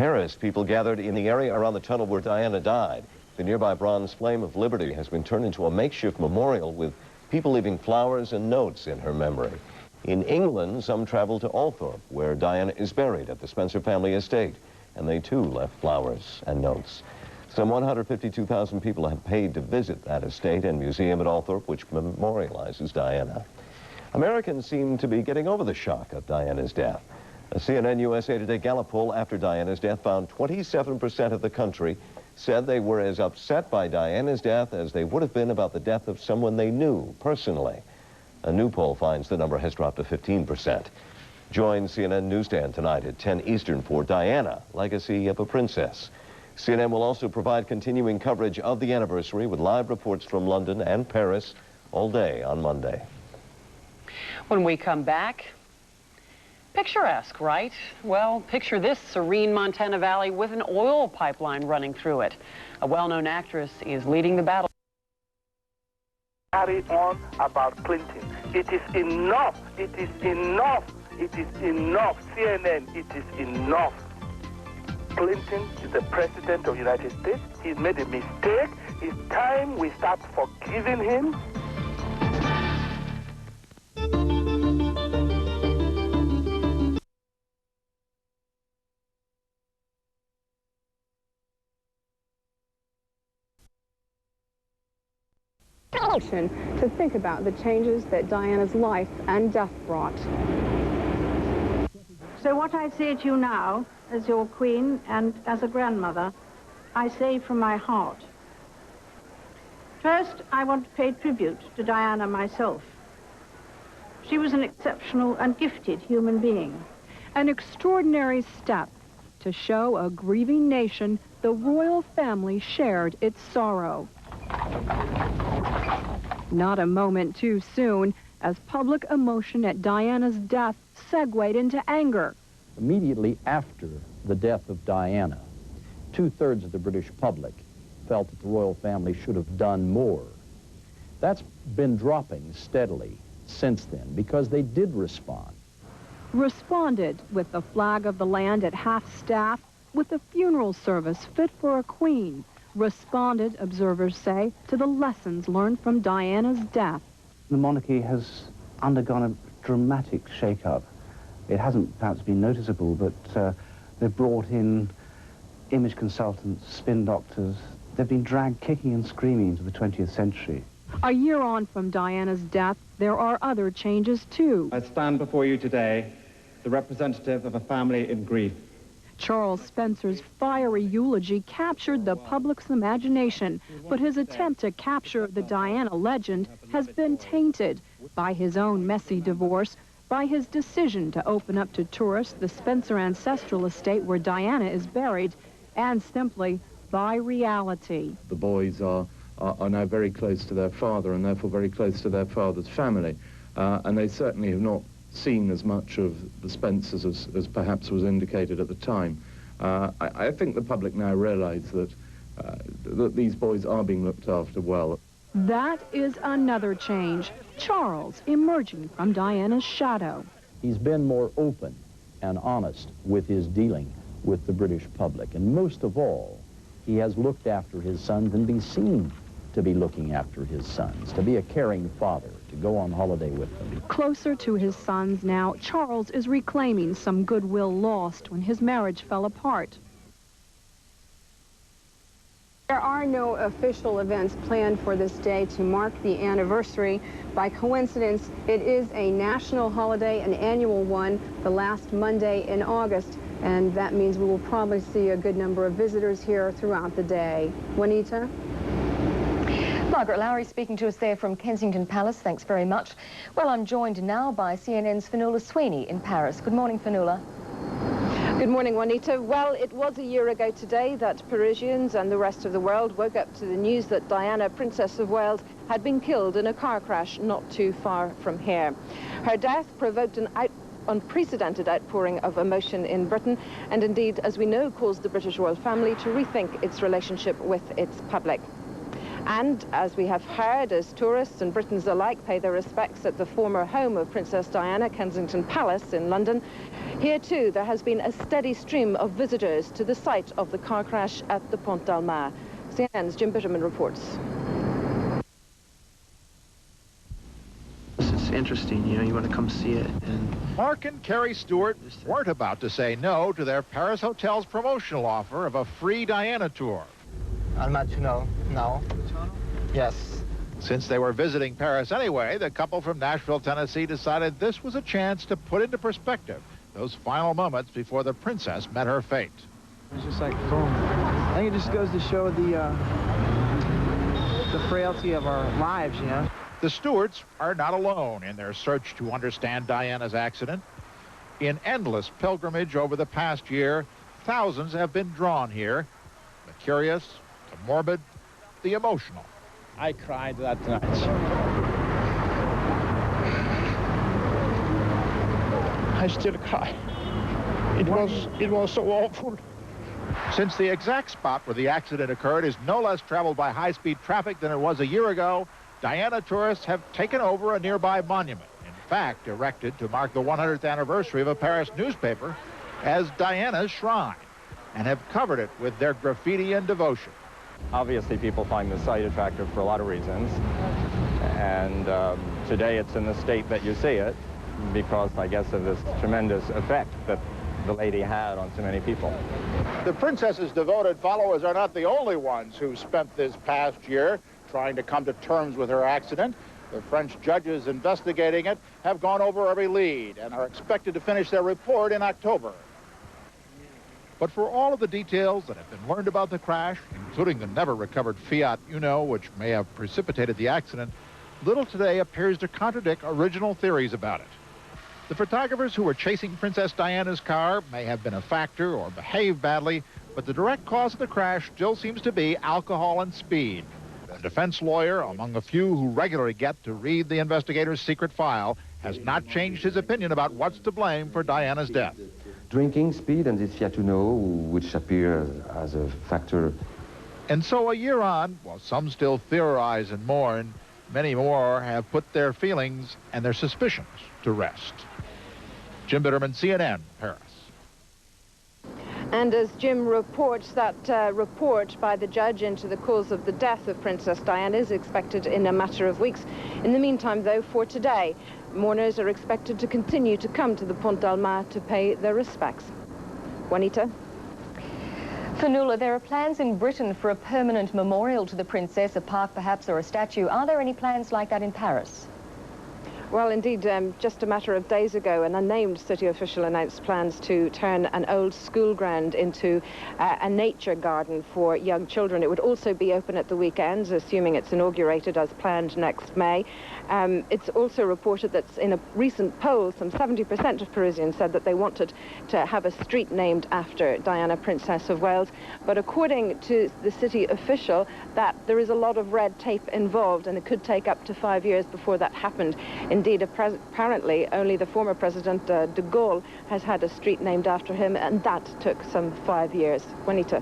Paris, people gathered in the area around the tunnel where Diana died. The nearby bronze flame of liberty has been turned into a makeshift memorial with people leaving flowers and notes in her memory. In England, some traveled to Althorpe, where Diana is buried at the Spencer family estate, and they too left flowers and notes. Some 152,000 people have paid to visit that estate and museum at Althorpe, which memorializes Diana. Americans seem to be getting over the shock of Diana's death. A CNN USA Today Gallup poll after Diana's death found 27% of the country said they were as upset by Diana's death as they would have been about the death of someone they knew personally. A new poll finds the number has dropped to 15%. Join CNN Newsstand tonight at 10 Eastern for Diana, Legacy of a Princess. CNN will also provide continuing coverage of the anniversary with live reports from London and Paris all day on Monday. When we come back, picturesque, right? Well, picture this serene Montana Valley with an oil pipeline running through it. A well-known actress is leading the battle. Carry on about Clinton. It is enough. It is enough. It is enough. CNN, it is enough. Clinton is the president of the United States. He's made a mistake. It's time we start forgiving him. To think about the changes that Diana's life and death brought. So what I say to you now, as your queen and as a grandmother, I say from my heart. First, I want to pay tribute to Diana myself. She was an exceptional and gifted human being. An extraordinary step to show a grieving nation the royal family shared its sorrow. Not a moment too soon, as public emotion at Diana's death segued into anger. Immediately after the death of Diana, 2/3 of the British public felt that the royal family should have done more. That's been dropping steadily since then because they did respond. Responded with the flag of the land at half-staff, with a funeral service fit for a queen. Responded, observers say, to the lessons learned from Diana's death. The monarchy has undergone a dramatic shake-up. It hasn't perhaps been noticeable, but they've brought in image consultants, spin doctors. They've been dragged kicking and screaming into the 20th century. A year on from Diana's death, there are other changes too. I stand before you today, the representative of a family in grief. Charles Spencer's fiery eulogy captured the public's imagination, but his attempt to capture the Diana legend has been tainted by his own messy divorce, by his decision to open up to tourists the Spencer ancestral estate where Diana is buried, and simply by reality. The boys are now very close to their father and therefore very close to their father's family, and they certainly have not seen as much of the Spencers as perhaps was indicated at the time. I think the public now realize that these boys are being looked after well. That is another change. Charles emerging from Diana's shadow. He's been more open and honest with his dealing with the British public, and most of all, he has looked after his sons and be seen to be looking after his sons, to be a caring father, to go on holiday with them. Closer to his sons now, Charles is reclaiming some goodwill lost when his marriage fell apart. There are no official events planned for this day to mark the anniversary. By coincidence, it is a national holiday, an annual one, the last Monday in August, and that means we will probably see a good number of visitors here throughout the day. Juanita? Margaret Lowry speaking to us there from Kensington Palace. Thanks very much. Well, I'm joined now by CNN's Fionnuala Sweeney in Paris. Good morning, Fionnuala. Good morning, Juanita. Well, it was a year ago today that Parisians and the rest of the world woke up to the news that Diana, Princess of Wales, had been killed in a car crash not too far from here. Her death provoked an unprecedented outpouring of emotion in Britain, and indeed, as we know, caused the British royal family to rethink its relationship with its public. And as we have heard, as tourists and Britons alike pay their respects at the former home of Princess Diana, Kensington Palace in London, here too there has been a steady stream of visitors to the site of the car crash at the Pont d'Alma. CNN's Jim Bitterman reports. It's interesting, you know, you want to come see it. And Mark and Carrie Stewart weren't about to say no to their Paris hotel's promotional offer of a free Diana tour. No. Yes. Since they were visiting Paris anyway, the couple from Nashville, Tennessee decided this was a chance to put into perspective those final moments before the princess met her fate. It's just like, boom. I think it just goes to show the frailty of our lives, you know. The Stewarts are not alone in their search to understand Diana's accident. In endless pilgrimage over the past year, thousands have been drawn here. The curious, the morbid, the emotional. I cried that night. I still cry. It was so awful. Since the exact spot where the accident occurred is no less traveled by high-speed traffic than it was a year ago, Diana tourists have taken over a nearby monument, in fact, erected to mark the 100th anniversary of a Paris newspaper as Diana's shrine, and have covered it with their graffiti and devotion. Obviously, people find the site attractive for a lot of reasons, and today it's in the state that you see it because, I guess, of this tremendous effect that the lady had on so many people. The princess's devoted followers are not the only ones who spent this past year trying to come to terms with her accident. The French judges investigating it have gone over every lead and are expected to finish their report in October. But for all of the details that have been learned about the crash, including the never-recovered Fiat Uno, which may have precipitated the accident, little today appears to contradict original theories about it. The photographers who were chasing Princess Diana's car may have been a factor or behaved badly, but the direct cause of the crash still seems to be alcohol and speed. The defense lawyer, among a few who regularly get to read the investigator's secret file, has not changed his opinion about what's to blame for Diana's death. Drinking, speed, and this Fiat Uno, which appear as a factor. And so a year on, while some still theorize and mourn, many more have put their feelings and their suspicions to rest. Jim Bitterman, CNN, Paris. And as Jim reports, that report by the judge into the cause of the death of Princess Diana is expected in a matter of weeks. In the meantime, though, for today, mourners are expected to continue to come to the Pont d'Alma to pay their respects. Juanita? Fanula, there are plans in Britain for a permanent memorial to the princess, a park perhaps, or a statue. Are there any plans like that in Paris? Well, indeed, just a matter of days ago, an unnamed city official announced plans to turn an old school ground into a nature garden for young children. It would also be open at the weekends, assuming it's inaugurated as planned next May. It's also reported that in a recent poll, some 70% of Parisians said that they wanted to have a street named after Diana, Princess of Wales. But according to the city official, that there is a lot of red tape involved, and it could take up to 5 years before that happened. Indeed, apparently, only the former President de Gaulle has had a street named after him, and that took some 5 years. Juanita.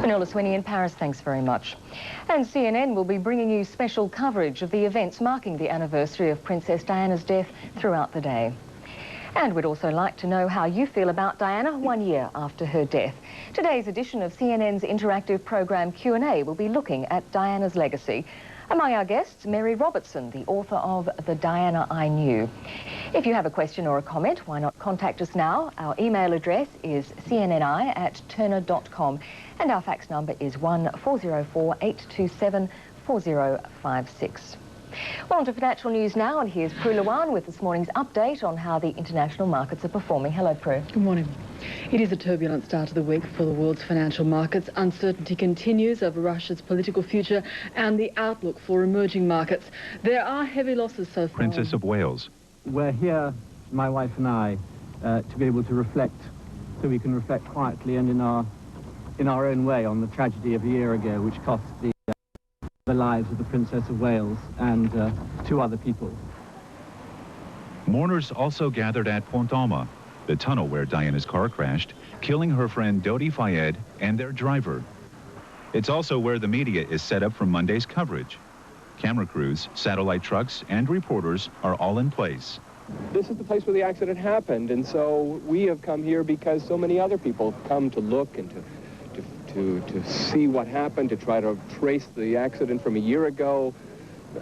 Fanula Sweeney in Paris, thanks very much. And CNN will be bringing you special coverage of the events marking the anniversary of Princess Diana's death throughout the day. And we'd also like to know how you feel about Diana 1 year after her death. Today's edition of CNN's interactive program Q&A will be looking at Diana's legacy. Among our guests, Mary Robertson, the author of The Diana I Knew. If you have a question or a comment, why not contact us now? Our email address is cnni@turner.com and our fax number is 1404 827 4056. Well, on to financial news now, and here's Prue Luan with this morning's update on how the international markets are performing. Hello, Prue. Good morning. It is a turbulent start to the week for the world's financial markets. Uncertainty continues over Russia's political future and the outlook for emerging markets. There are heavy losses so far. Princess of Wales. We're here, my wife and I, to be able to reflect, so we can reflect quietly and in our own way on the tragedy of a year ago, which cost the lives of the Princess of Wales and 2 other people. Mourners also gathered at Pont d'Alma, the tunnel where Diana's car crashed, killing her friend Dodi Fayed and their driver. It's also where the media is set up for Monday's coverage. Camera crews, satellite trucks, and reporters are all in place. This is the place where the accident happened, and so we have come here because so many other people have come to look and to see what happened, to try to trace the accident from a year ago.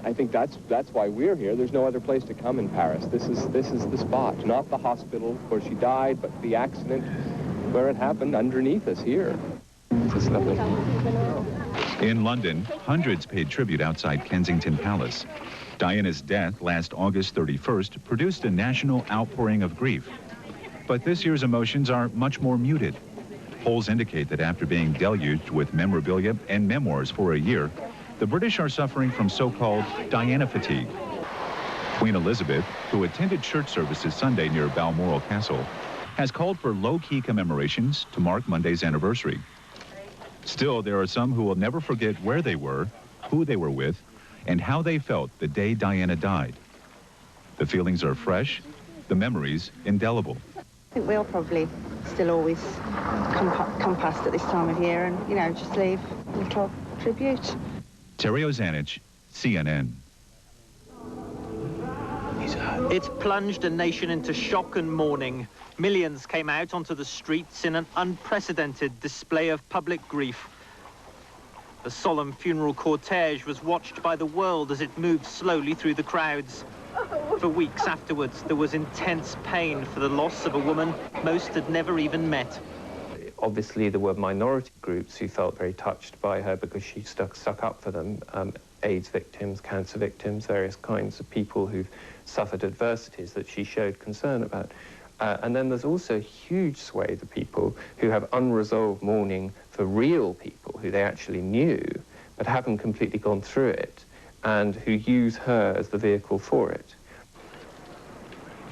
I think that's why we're here. There's no other place to come in Paris. This is the spot, not the hospital where she died, but the accident where it happened underneath us here. It's lovely. In London, hundreds paid tribute outside Kensington Palace. Diana's death last August 31st produced a national outpouring of grief. But this year's emotions are much more muted. Polls indicate that after being deluged with memorabilia and memoirs for a year, the British are suffering from so-called Diana fatigue. Queen Elizabeth, who attended church services Sunday near Balmoral Castle, has called for low-key commemorations to mark Monday's anniversary. Still, there are some who will never forget where they were, who they were with, and how they felt the day Diana died. The feelings are fresh, the memories indelible. I think we'll probably still always come past at this time of year and, you know, just leave a little tribute. Terry Ozanich, CNN. It's plunged a nation into shock and mourning. Millions came out onto the streets in an unprecedented display of public grief. The solemn funeral cortege was watched by the world as it moved slowly through the crowds. For weeks afterwards, there was intense pain for the loss of a woman most had never even met. Obviously, there were minority groups who felt very touched by her because she stuck up for them. AIDS victims, cancer victims, various kinds of people who've suffered adversities that she showed concern about. And then there's also a huge swathe of people who have unresolved mourning for real people who they actually knew, but haven't completely gone through it, and who use her as the vehicle for it.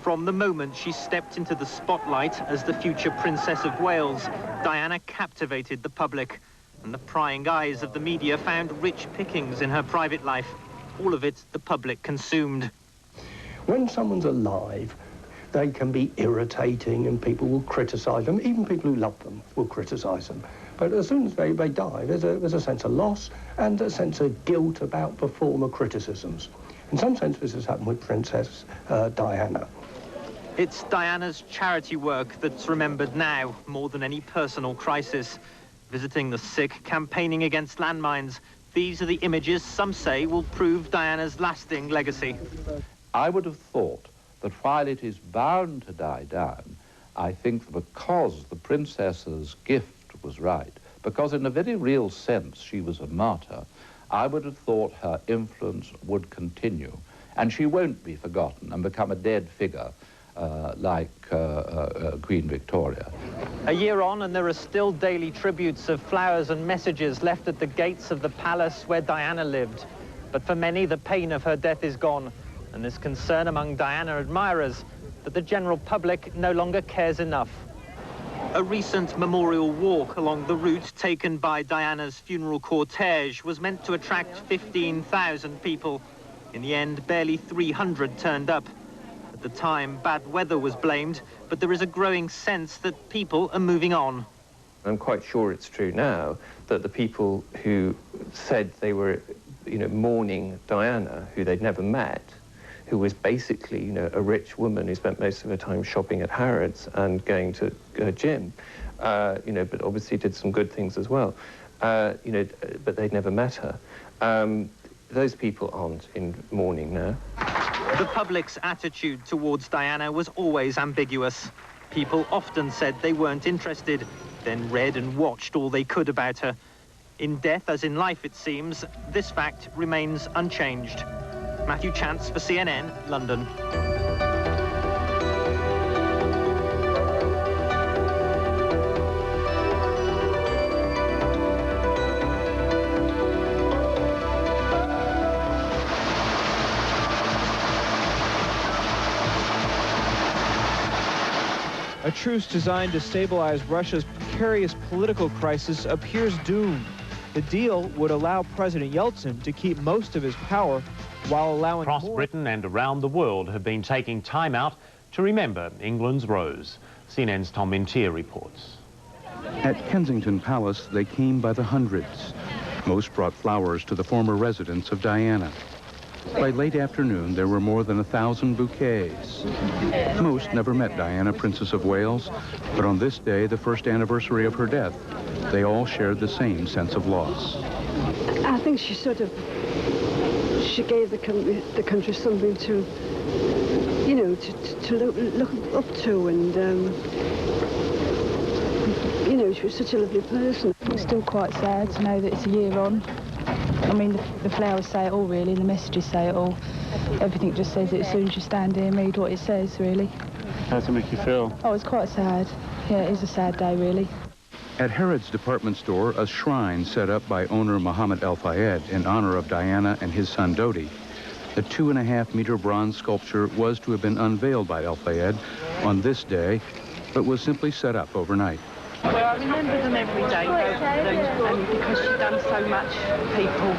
From the moment she stepped into the spotlight as the future Princess of Wales, Diana captivated the public, and the prying eyes of the media found rich pickings in her private life. All of it the public consumed. When someone's alive, they can be irritating and people will criticise them. Even people who love them will criticise them. But as soon as they die, there's a sense of loss and a sense of guilt about the former criticisms. In some sense, this has happened with Princess Diana. It's Diana's charity work that's remembered now more than any personal crisis. Visiting the sick, campaigning against landmines. These are the images some say will prove Diana's lasting legacy. I would have thought that while it is bound to die down, I think because the princess's gift was right, because in a very real sense she was a martyr, I would have thought her influence would continue, and she won't be forgotten and become a dead figure like Queen Victoria. A year on, and there are still daily tributes of flowers and messages left at the gates of the palace where Diana lived. But for many, the pain of her death is gone, and there's concern among Diana admirers that the general public no longer cares enough. A recent memorial walk along the route taken by Diana's funeral cortege was meant to attract 15,000 people. In the end, barely 300 turned up. At the time, bad weather was blamed, but there is a growing sense that people are moving on. I'm quite sure it's true now that the people who said they were, mourning Diana, who they'd never met, who was basically, a rich woman who spent most of her time shopping at Harrods and going to her gym, but obviously did some good things as well, but they'd never met her. Those people aren't in mourning now. The public's attitude towards Diana was always ambiguous. People often said they weren't interested, then read and watched all they could about her. In death, as in life, it seems, this fact remains unchanged. Matthew Chance for CNN, London. A truce designed to stabilize Russia's precarious political crisis appears doomed. The deal would allow President Yeltsin to keep most of his power while allowing Across Britain and around the world have been taking time out to remember England's Rose. CNN's Tom Mintier reports. At Kensington Palace, they came by the hundreds Most brought flowers to the former residence of Diana. By late afternoon, there were more than 1,000 bouquets. Most never met Diana, Princess of Wales, but on this day, the first anniversary of her death, they all shared the same sense of loss. I think she gave the country something to, you know, to look up to, and you know, she was such a lovely person. It's still quite sad to know that it's a year on. I mean, the flowers say it all, really, and the messages say it all. Everything just says it as soon as you stand here and read what it says, really. How does it make you feel? Oh, it's quite sad. Yeah, it is a sad day, really. At Harrods department store, a shrine set up by owner Mohammed El Fayed in honor of Diana and his son Dodi. The 2.5-meter bronze sculpture was to have been unveiled by El Fayed on this day, but was simply set up overnight. Well, I remember them every day, and because she'd done so much for people,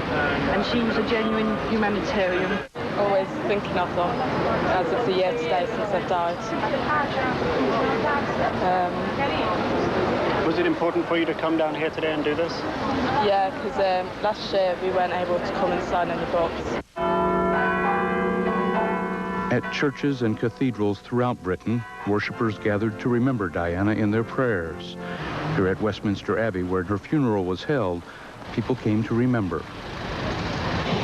and she was a genuine humanitarian. Always thinking of them, as it's a year today since they've died. Was it important for you to come down here today and do this? Yeah, because last year we weren't able to come and sign any books. At churches and cathedrals throughout Britain, worshippers gathered to remember Diana in their prayers. Here at Westminster Abbey, where her funeral was held, people came to remember.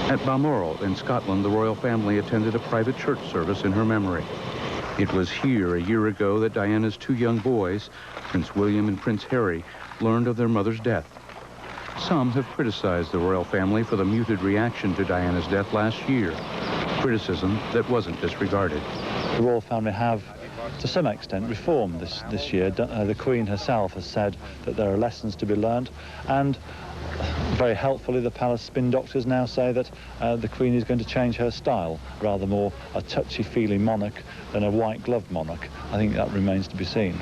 At Balmoral in Scotland, the royal family attended a private church service in her memory. It was here a year ago that Diana's 2 young boys, Prince William and Prince Harry, learned of their mother's death. Some have criticized the royal family for the muted reaction to Diana's death last year, criticism that wasn't disregarded. The royal family have, to some extent, reformed this year. The Queen herself has said that there are lessons to be learned, and very helpfully, the palace spin doctors now say that the Queen is going to change her style, rather more a touchy-feely monarch than a white-gloved monarch. I think that remains to be seen.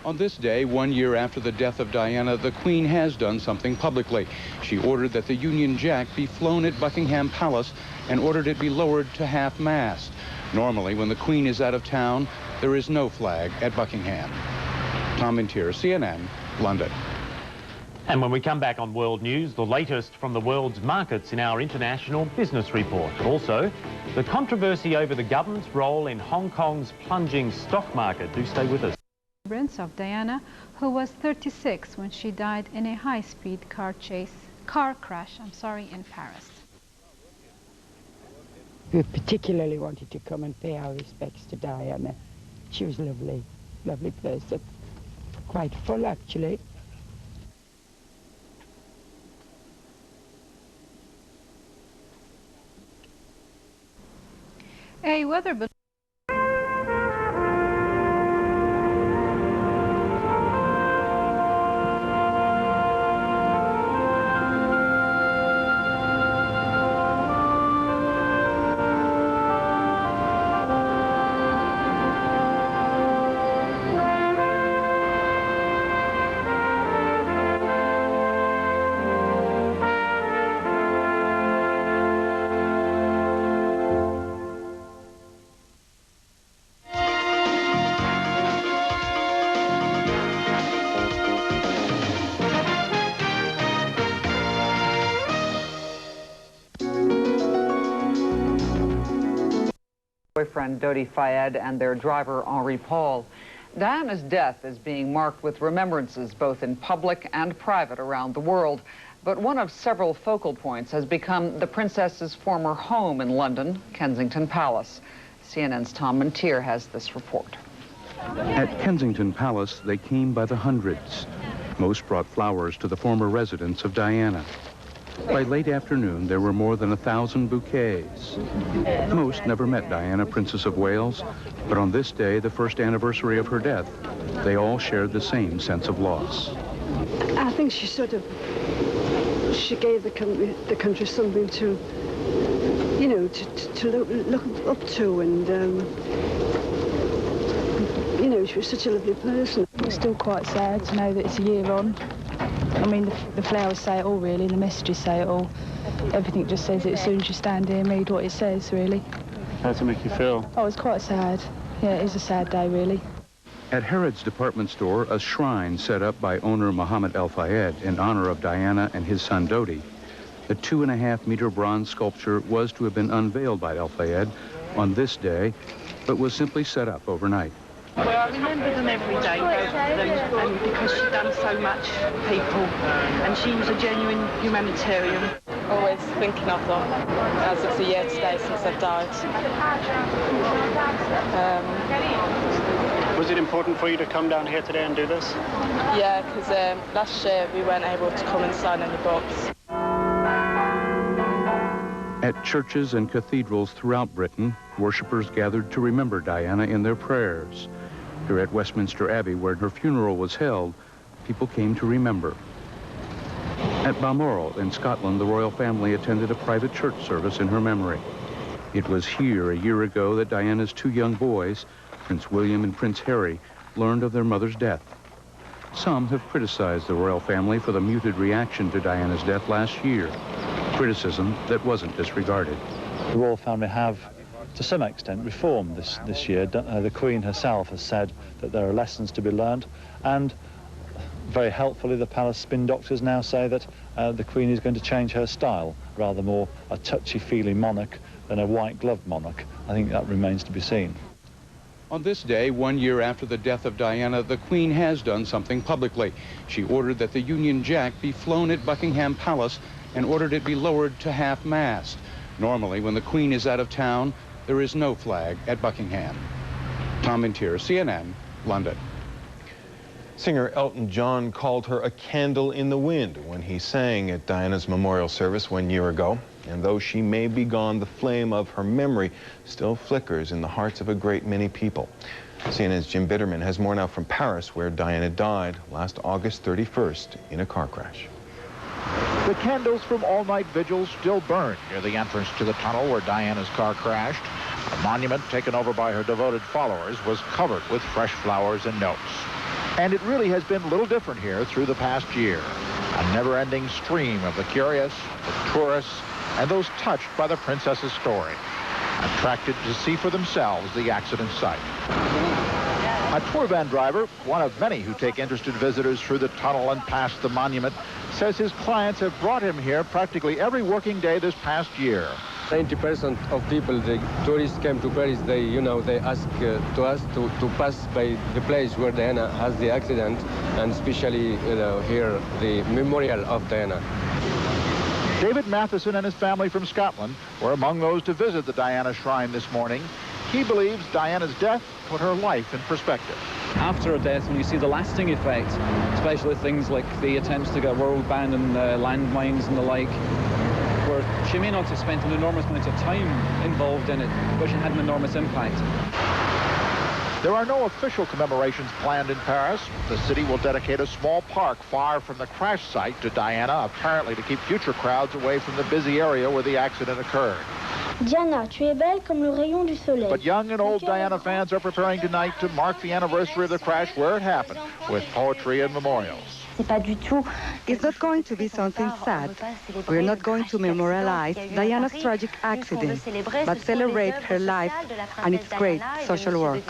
On this day, 1 year after the death of Diana, the Queen has done something publicly. She ordered that the Union Jack be flown at Buckingham Palace and ordered it be lowered to half-mast. Normally, when the Queen is out of town, there is no flag at Buckingham. Tom Mintier, CNN, London. And when we come back on World News, the latest from the world's markets in our international business report. Also, the controversy over the government's role in Hong Kong's plunging stock market. Do stay with us. Of Diana, who was 36 when she died in a high-speed car crash in Paris. We particularly wanted to come and pay our respects to Diana. She was lovely, lovely person. Quite full, actually. A weather balloon. Boyfriend Dodi Fayed and their driver Henri Paul. Diana's death is being marked with remembrances both in public and private around the world. But one of several focal points has become the princess's former home in London, Kensington Palace. CNN's Tom Mintier has this report. At Kensington Palace, they came by the hundreds. Most brought flowers to the former residence of Diana. By late afternoon, there were more than 1,000 bouquets. Most never met Diana, Princess of Wales, but on this day, the first anniversary of her death, they all shared the same sense of loss. I think she gave the country something to, you know, to look up to, and you know, she was such a lovely person. It's still quite sad to know that it's a year on. I mean, the flowers say it all, really, and the messages say it all. Everything just says it as soon as you stand here and read what it says, really. How does it make you feel? Oh, it's quite sad. Yeah, it is a sad day, really. At Harrods department store, a shrine set up by owner Mohammed El Fayed in honor of Diana and his son Dodi. The 2.5-meter bronze sculpture was to have been unveiled by El Fayed on this day, but was simply set up overnight. Well, I remember them every day, both of them, and because she'd done so much for people, and she was a genuine humanitarian. Always thinking of them, as it's a year today since they've died. Was it important for you to come down here today and do this? Yeah, because last year we weren't able to come and sign any books. At churches and cathedrals throughout Britain, worshippers gathered to remember Diana in their prayers. Here at Westminster Abbey, where her funeral was held, people came to remember. At Balmoral in Scotland, the royal family attended a private church service in her memory. It was here a year ago that Diana's 2 young boys, Prince William and Prince Harry, learned of their mother's death. Some have criticized the royal family for the muted reaction to Diana's death last year, criticism that wasn't disregarded. The royal family have, to some extent, reformed this year. The Queen herself has said that there are lessons to be learned, and very helpfully the palace spin doctors now say that the Queen is going to change her style, rather more a touchy-feely monarch than a white-gloved monarch. I think that remains to be seen. On this day, 1 year after the death of Diana, the Queen has done something publicly. She ordered that the Union Jack be flown at Buckingham Palace and ordered it be lowered to half-mast. Normally, when the Queen is out of town, there is no flag at Buckingham. Tom Mintier, CNN, London. Singer Elton John called her a candle in the wind when he sang at Diana's memorial service 1 year ago. And though she may be gone, the flame of her memory still flickers in the hearts of a great many people. CNN's Jim Bitterman has more now from Paris, where Diana died last August 31st in a car crash. The candles from all-night vigils still burn near the entrance to the tunnel where Diana's car crashed. The monument, taken over by her devoted followers, was covered with fresh flowers and notes. And it really has been little different here through the past year. A never-ending stream of the curious, the tourists, and those touched by the princess's story, attracted to see for themselves the accident site. A tour van driver, one of many who take interested visitors through the tunnel and past the monument, says his clients have brought him here practically every working day this past year. 90% of people, the tourists came to Paris, they ask to us to pass by the place where Diana has the accident, and especially here, the memorial of Diana. David Matheson and his family from Scotland were among those to visit the Diana Shrine this morning. He believes Diana's death put her life in perspective. After her death, when you see the lasting effect, especially things like the attempts to get world banned and landmines and the like, where she may not have spent an enormous amount of time involved in it, but she had an enormous impact. There are no official commemorations planned in Paris. The city will dedicate a small park far from the crash site to Diana, apparently to keep future crowds away from the busy area where the accident occurred. Diana, tu es belle comme le rayon du soleil. But young and old Diana fans are preparing tonight to mark the anniversary of the crash where it happened, with poetry and memorials. It's not going to be something sad. We're not going to memorialize Diana's tragic accident, but celebrate her life and its great social work.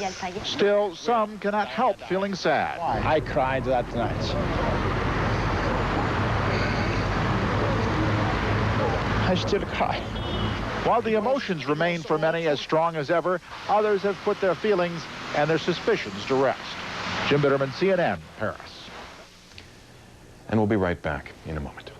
Still, some cannot help feeling sad. I cried that night. I still cry. While the emotions remain for many as strong as ever, others have put their feelings and their suspicions to rest. Jim Bitterman, CNN, Paris. And we'll be right back in a moment.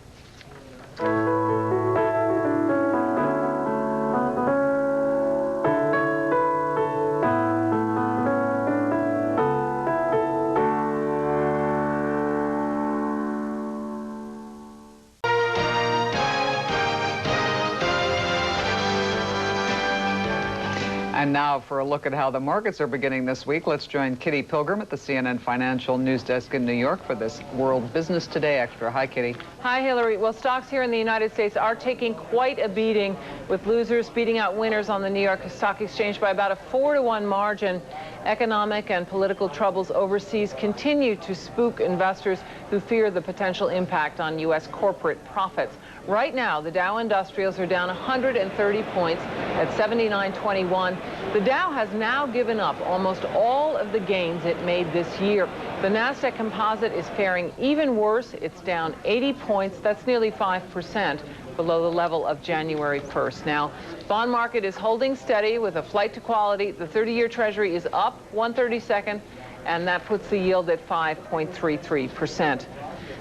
And now for a look at how the markets are beginning this week, let's join Kitty Pilgrim at the CNN Financial News Desk in New York for this World Business Today Extra. Hi, Kitty. Hi, Hillary. Well, stocks here in the United States are taking quite a beating, with losers beating out winners on the New York Stock Exchange by about a 4-to-1 margin. Economic and political troubles overseas continue to spook investors who fear the potential impact on U.S. corporate profits. Right now, the Dow Industrials are down 130 points at 79.21. The Dow has now given up almost all of the gains it made this year. The Nasdaq Composite is faring even worse. It's down 80 points. That's nearly 5% below the level of January 1st. Now, bond market is holding steady with a flight to quality. The 30-year Treasury is up 1/32, and that puts the yield at 5.33%.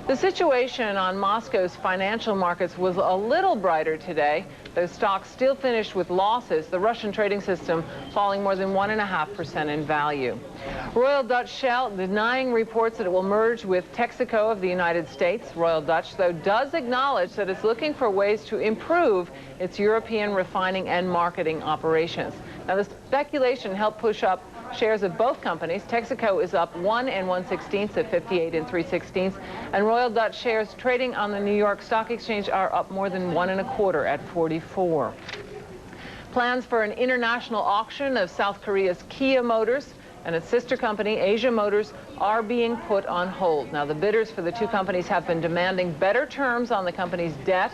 The situation on Moscow's financial markets was a little brighter today. Those stocks still finished with losses, the Russian trading system falling more than 1.5% in value. Royal Dutch Shell denying reports that it will merge with Texaco of the United States. Royal Dutch, though, does acknowledge that it's looking for ways to improve its European refining and marketing operations. Now, the speculation helped push up shares of both companies. Texaco is up 1 1/16 at 58 3/16, and Royal Dutch shares trading on the New York Stock Exchange are up more than 1 1/4 at 44. Plans for an international auction of South Korea's Kia Motors and its sister company, Asia Motors, are being put on hold. Now, the bidders for the two companies have been demanding better terms on the company's debt.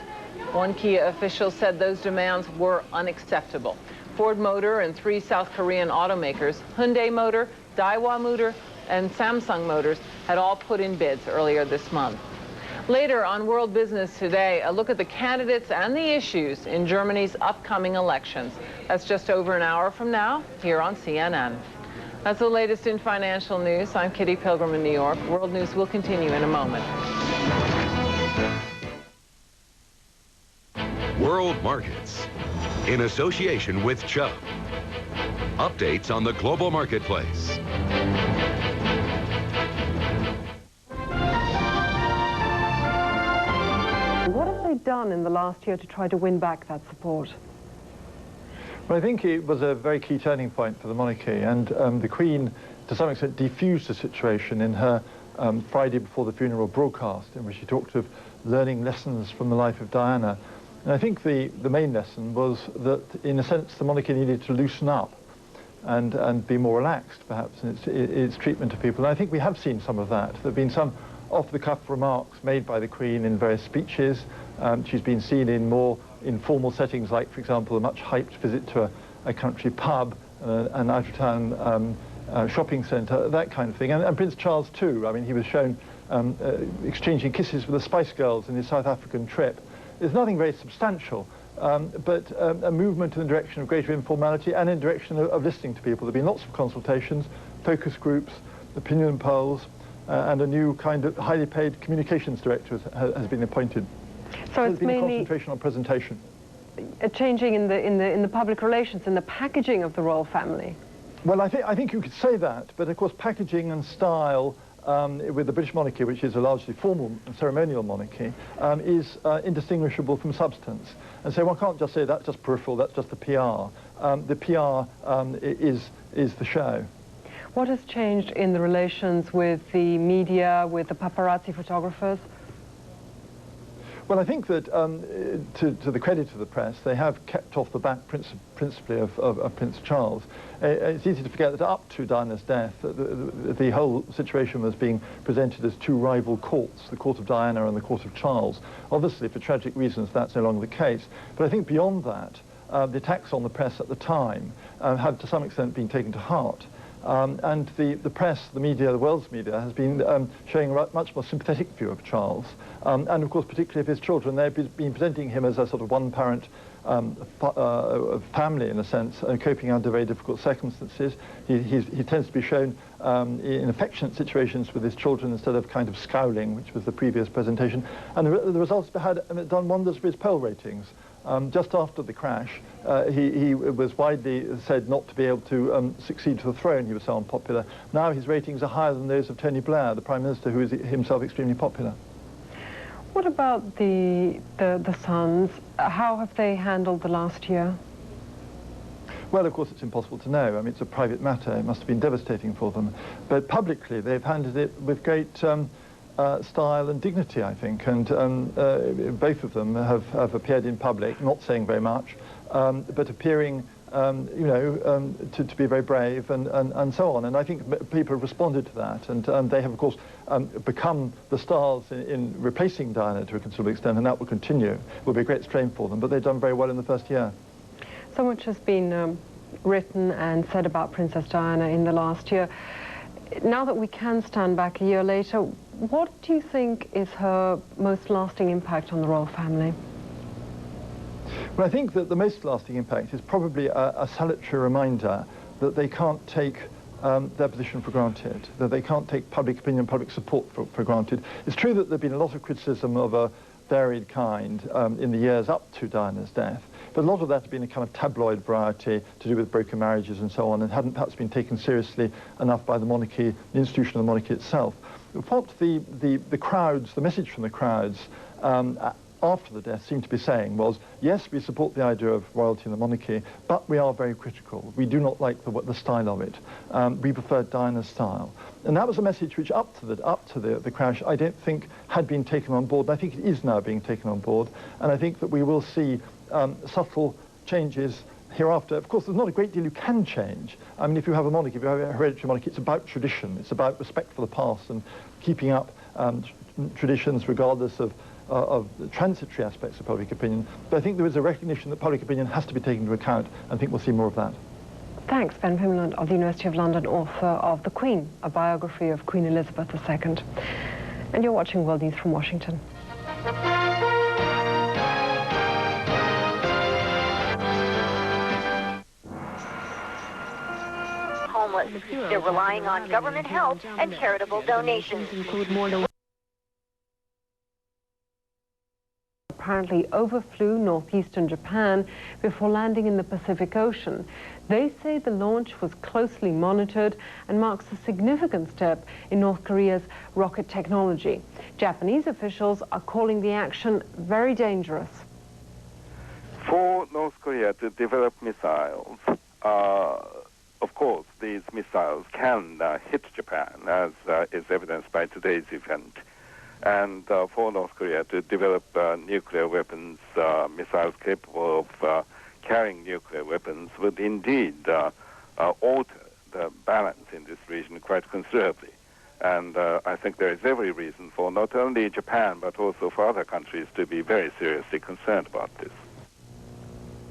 One Kia official said those demands were unacceptable. Ford Motor and 3 South Korean automakers, Hyundai Motor, Daiwa Motor, and Samsung Motors, had all put in bids earlier this month. Later on World Business Today, a look at the candidates and the issues in Germany's upcoming elections. That's just over an hour from now, here on CNN. That's the latest in financial news. I'm Kitty Pilgrim in New York. World News will continue in a moment. World Markets, in association with Chubb. Updates on the global marketplace. What have they done in the last year to try to win back that support? Well, I think it was a very key turning point for the monarchy, and the Queen, to some extent, defused the situation in her Friday before the funeral broadcast, in which she talked of learning lessons from the life of Diana. And I think the main lesson was that, in a sense, the monarchy needed to loosen up and be more relaxed, perhaps, in its treatment of people. And I think we have seen some of that. There have been some off-the-cuff remarks made by the Queen in various speeches. She's been seen in more informal settings, like, for example, a much-hyped visit to a country pub, an out-of-town shopping centre, that kind of thing. And Prince Charles, too. I mean, he was shown exchanging kisses with the Spice Girls in his South African trip. There's nothing very substantial, but a movement in the direction of greater informality and in the direction of listening to people. There have been lots of consultations, focus groups, opinion polls, and a new kind of highly paid communications director has been appointed. So it's mainly a concentration on presentation. A changing in the public relations, in the packaging of the royal family. Well, I think you could say that, but of course packaging and style with the British monarchy, which is a largely formal and ceremonial monarchy, is indistinguishable from substance. And so one can't just say that's just peripheral, that's just the PR. The PR is the show. What has changed in the relations with the media, with the paparazzi photographers? Well, I think that, to the credit of the press, they have kept off the back principally of Prince Charles. It's easy to forget that up to Diana's death, the whole situation was being presented as two rival courts, the court of Diana and the court of Charles. Obviously, for tragic reasons, that's no longer the case. But I think beyond that, the attacks on the press at the time have to some extent been taken to heart. And the press, the media, the world's media, has been showing a much more sympathetic view of Charles, and of course particularly of his children. They've been presenting him as a sort of one-parent family, in a sense, coping under very difficult circumstances. He tends to be shown in affectionate situations with his children instead of kind of scowling, which was the previous presentation. And the results had done wonders for his poll ratings. Just after the crash, he was widely said not to be able to succeed to the throne. He was so unpopular. Now his ratings are higher than those of Tony Blair, the Prime Minister, who is himself extremely popular. What about the sons? How have they handled the last year? Well, of course, it's impossible to know. I mean, it's a private matter. It must have been devastating for them. But publicly, they've handled it with great style and dignity, I think, and both of them have appeared in public, not saying very much, but appearing to be very brave and so on. And I think people have responded to that, and they have, of course, become the stars in replacing Diana to a considerable extent, and that will continue. It will be a great strain for them, but they've done very well in the first year. So much has been written and said about Princess Diana in the last year. Now that we can stand back a year later, what do you think is her most lasting impact on the royal family? Well, I think that the most lasting impact is probably a salutary reminder that they can't take their position for granted, that they can't take public opinion, public support for granted. It's true that there have been a lot of criticism of a varied kind in the years up to Diana's death, but a lot of that has been a kind of tabloid variety to do with broken marriages and so on, and hadn't perhaps been taken seriously enough by the monarchy, the institution of the monarchy itself. What the crowds, the message from the crowds after the death seemed to be saying was, yes, we support the idea of royalty and the monarchy, but we are very critical. We do not like the style of it. We prefer Diana's style. And that was a message which up to the crash, I don't think had been taken on board. And I think it is now being taken on board. And I think that we will see subtle changes hereafter. Of course, there's not a great deal you can change. I mean, if you have a monarchy, if you have a hereditary monarchy, it's about tradition. It's about respect for the past and keeping up traditions regardless of the transitory aspects of public opinion. But I think there is a recognition that public opinion has to be taken into account. I think we'll see more of that. Thanks, Ben Pimland of the University of London, author of The Queen, a biography of Queen Elizabeth II. And you're watching World News from Washington. Homeless. They're relying on government help and charitable donations. Apparently overflew northeastern Japan before landing in the Pacific Ocean. They say the launch was closely monitored and marks a significant step in North Korea's rocket technology. Japanese officials are calling the action very dangerous. For North Korea to develop missiles, of course, these missiles can hit Japan, as is evidenced by today's event. And for North Korea to develop nuclear weapons, missiles capable of carrying nuclear weapons would indeed alter the balance in this region quite considerably. And I think there is every reason for not only Japan, but also for other countries to be very seriously concerned about this.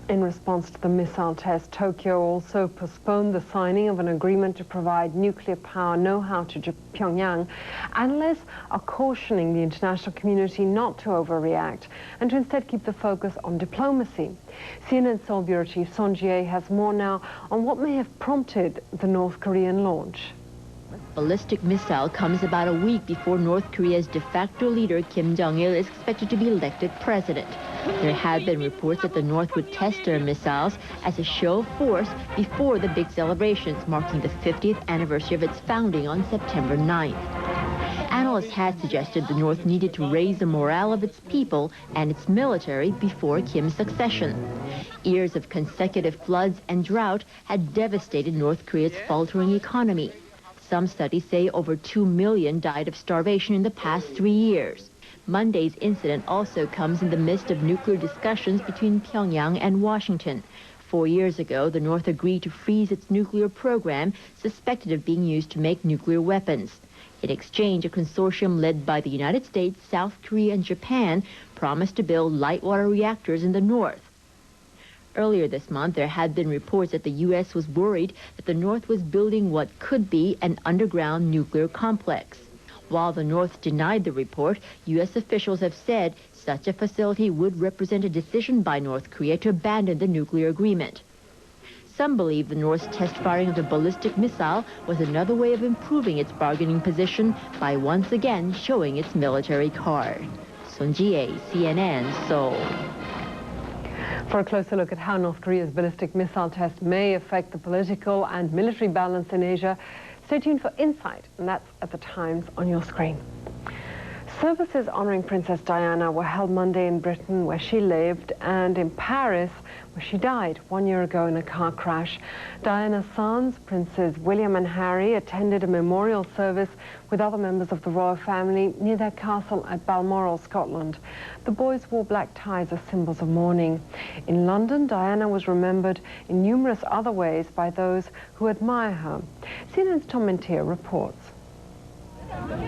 In response to the missile test, Tokyo also postponed the signing of an agreement to provide nuclear power know-how to Pyongyang. Analysts are cautioning the international community not to overreact and to instead keep the focus on diplomacy. CNN Seoul Bureau Chief Son Ji-ae has more now on what may have prompted the North Korean launch. Ballistic missile comes about a week before North Korea's de facto leader Kim Jong-il is expected to be elected president. There have been reports that the North would test their missiles as a show of force before the big celebrations marking the 50th anniversary of its founding on September 9th. Analysts had suggested the North needed to raise the morale of its people and its military before Kim's succession. Years of consecutive floods and drought had devastated North Korea's faltering economy. Some studies say over 2 million died of starvation in the past 3 years. Monday's incident also comes in the midst of nuclear discussions between Pyongyang and Washington. 4 years ago, the North agreed to freeze its nuclear program, suspected of being used to make nuclear weapons. In exchange, a consortium led by the United States, South Korea, and Japan promised to build light water reactors in the North. Earlier this month, there had been reports that the U.S. was worried that the North was building what could be an underground nuclear complex. While the North denied the report, U.S. officials have said such a facility would represent a decision by North Korea to abandon the nuclear agreement. Some believe the North's test firing of the ballistic missile was another way of improving its bargaining position by once again showing its military card. Son Ji-ae, CNN, Seoul. For a closer look at how North Korea's ballistic missile test may affect the political and military balance in Asia, stay tuned for Insight, and that's at the times on your screen. Services honouring Princess Diana were held Monday in Britain, where she lived, and in Paris, where she died 1 year ago in a car crash. Diana's sons, Princes William and Harry, attended a memorial service with other members of the royal family near their castle at Balmoral, Scotland. The boys wore black ties as symbols of mourning. In London, Diana was remembered in numerous other ways by those who admire her. CNN's Tom Mintier reports.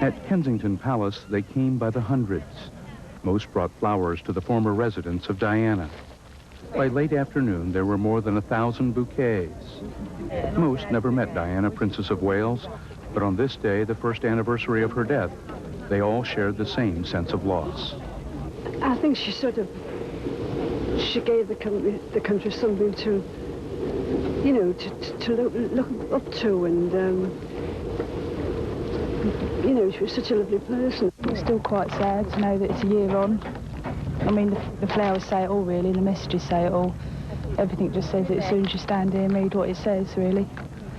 At Kensington Palace, they came by the hundreds. Most brought flowers to the former residence of Diana. By late afternoon, there were more than 1,000 bouquets. Most never met Diana, Princess of Wales, but on this day, the first anniversary of her death, they all shared the same sense of loss. I think she gave the country something to, you know, to look up to, and you know, she was such a lovely person. It's still quite sad to know that it's a year on. I mean, the flowers say it all, really, and the messages say it all. Everything just says it as soon as you stand here and read what it says, really.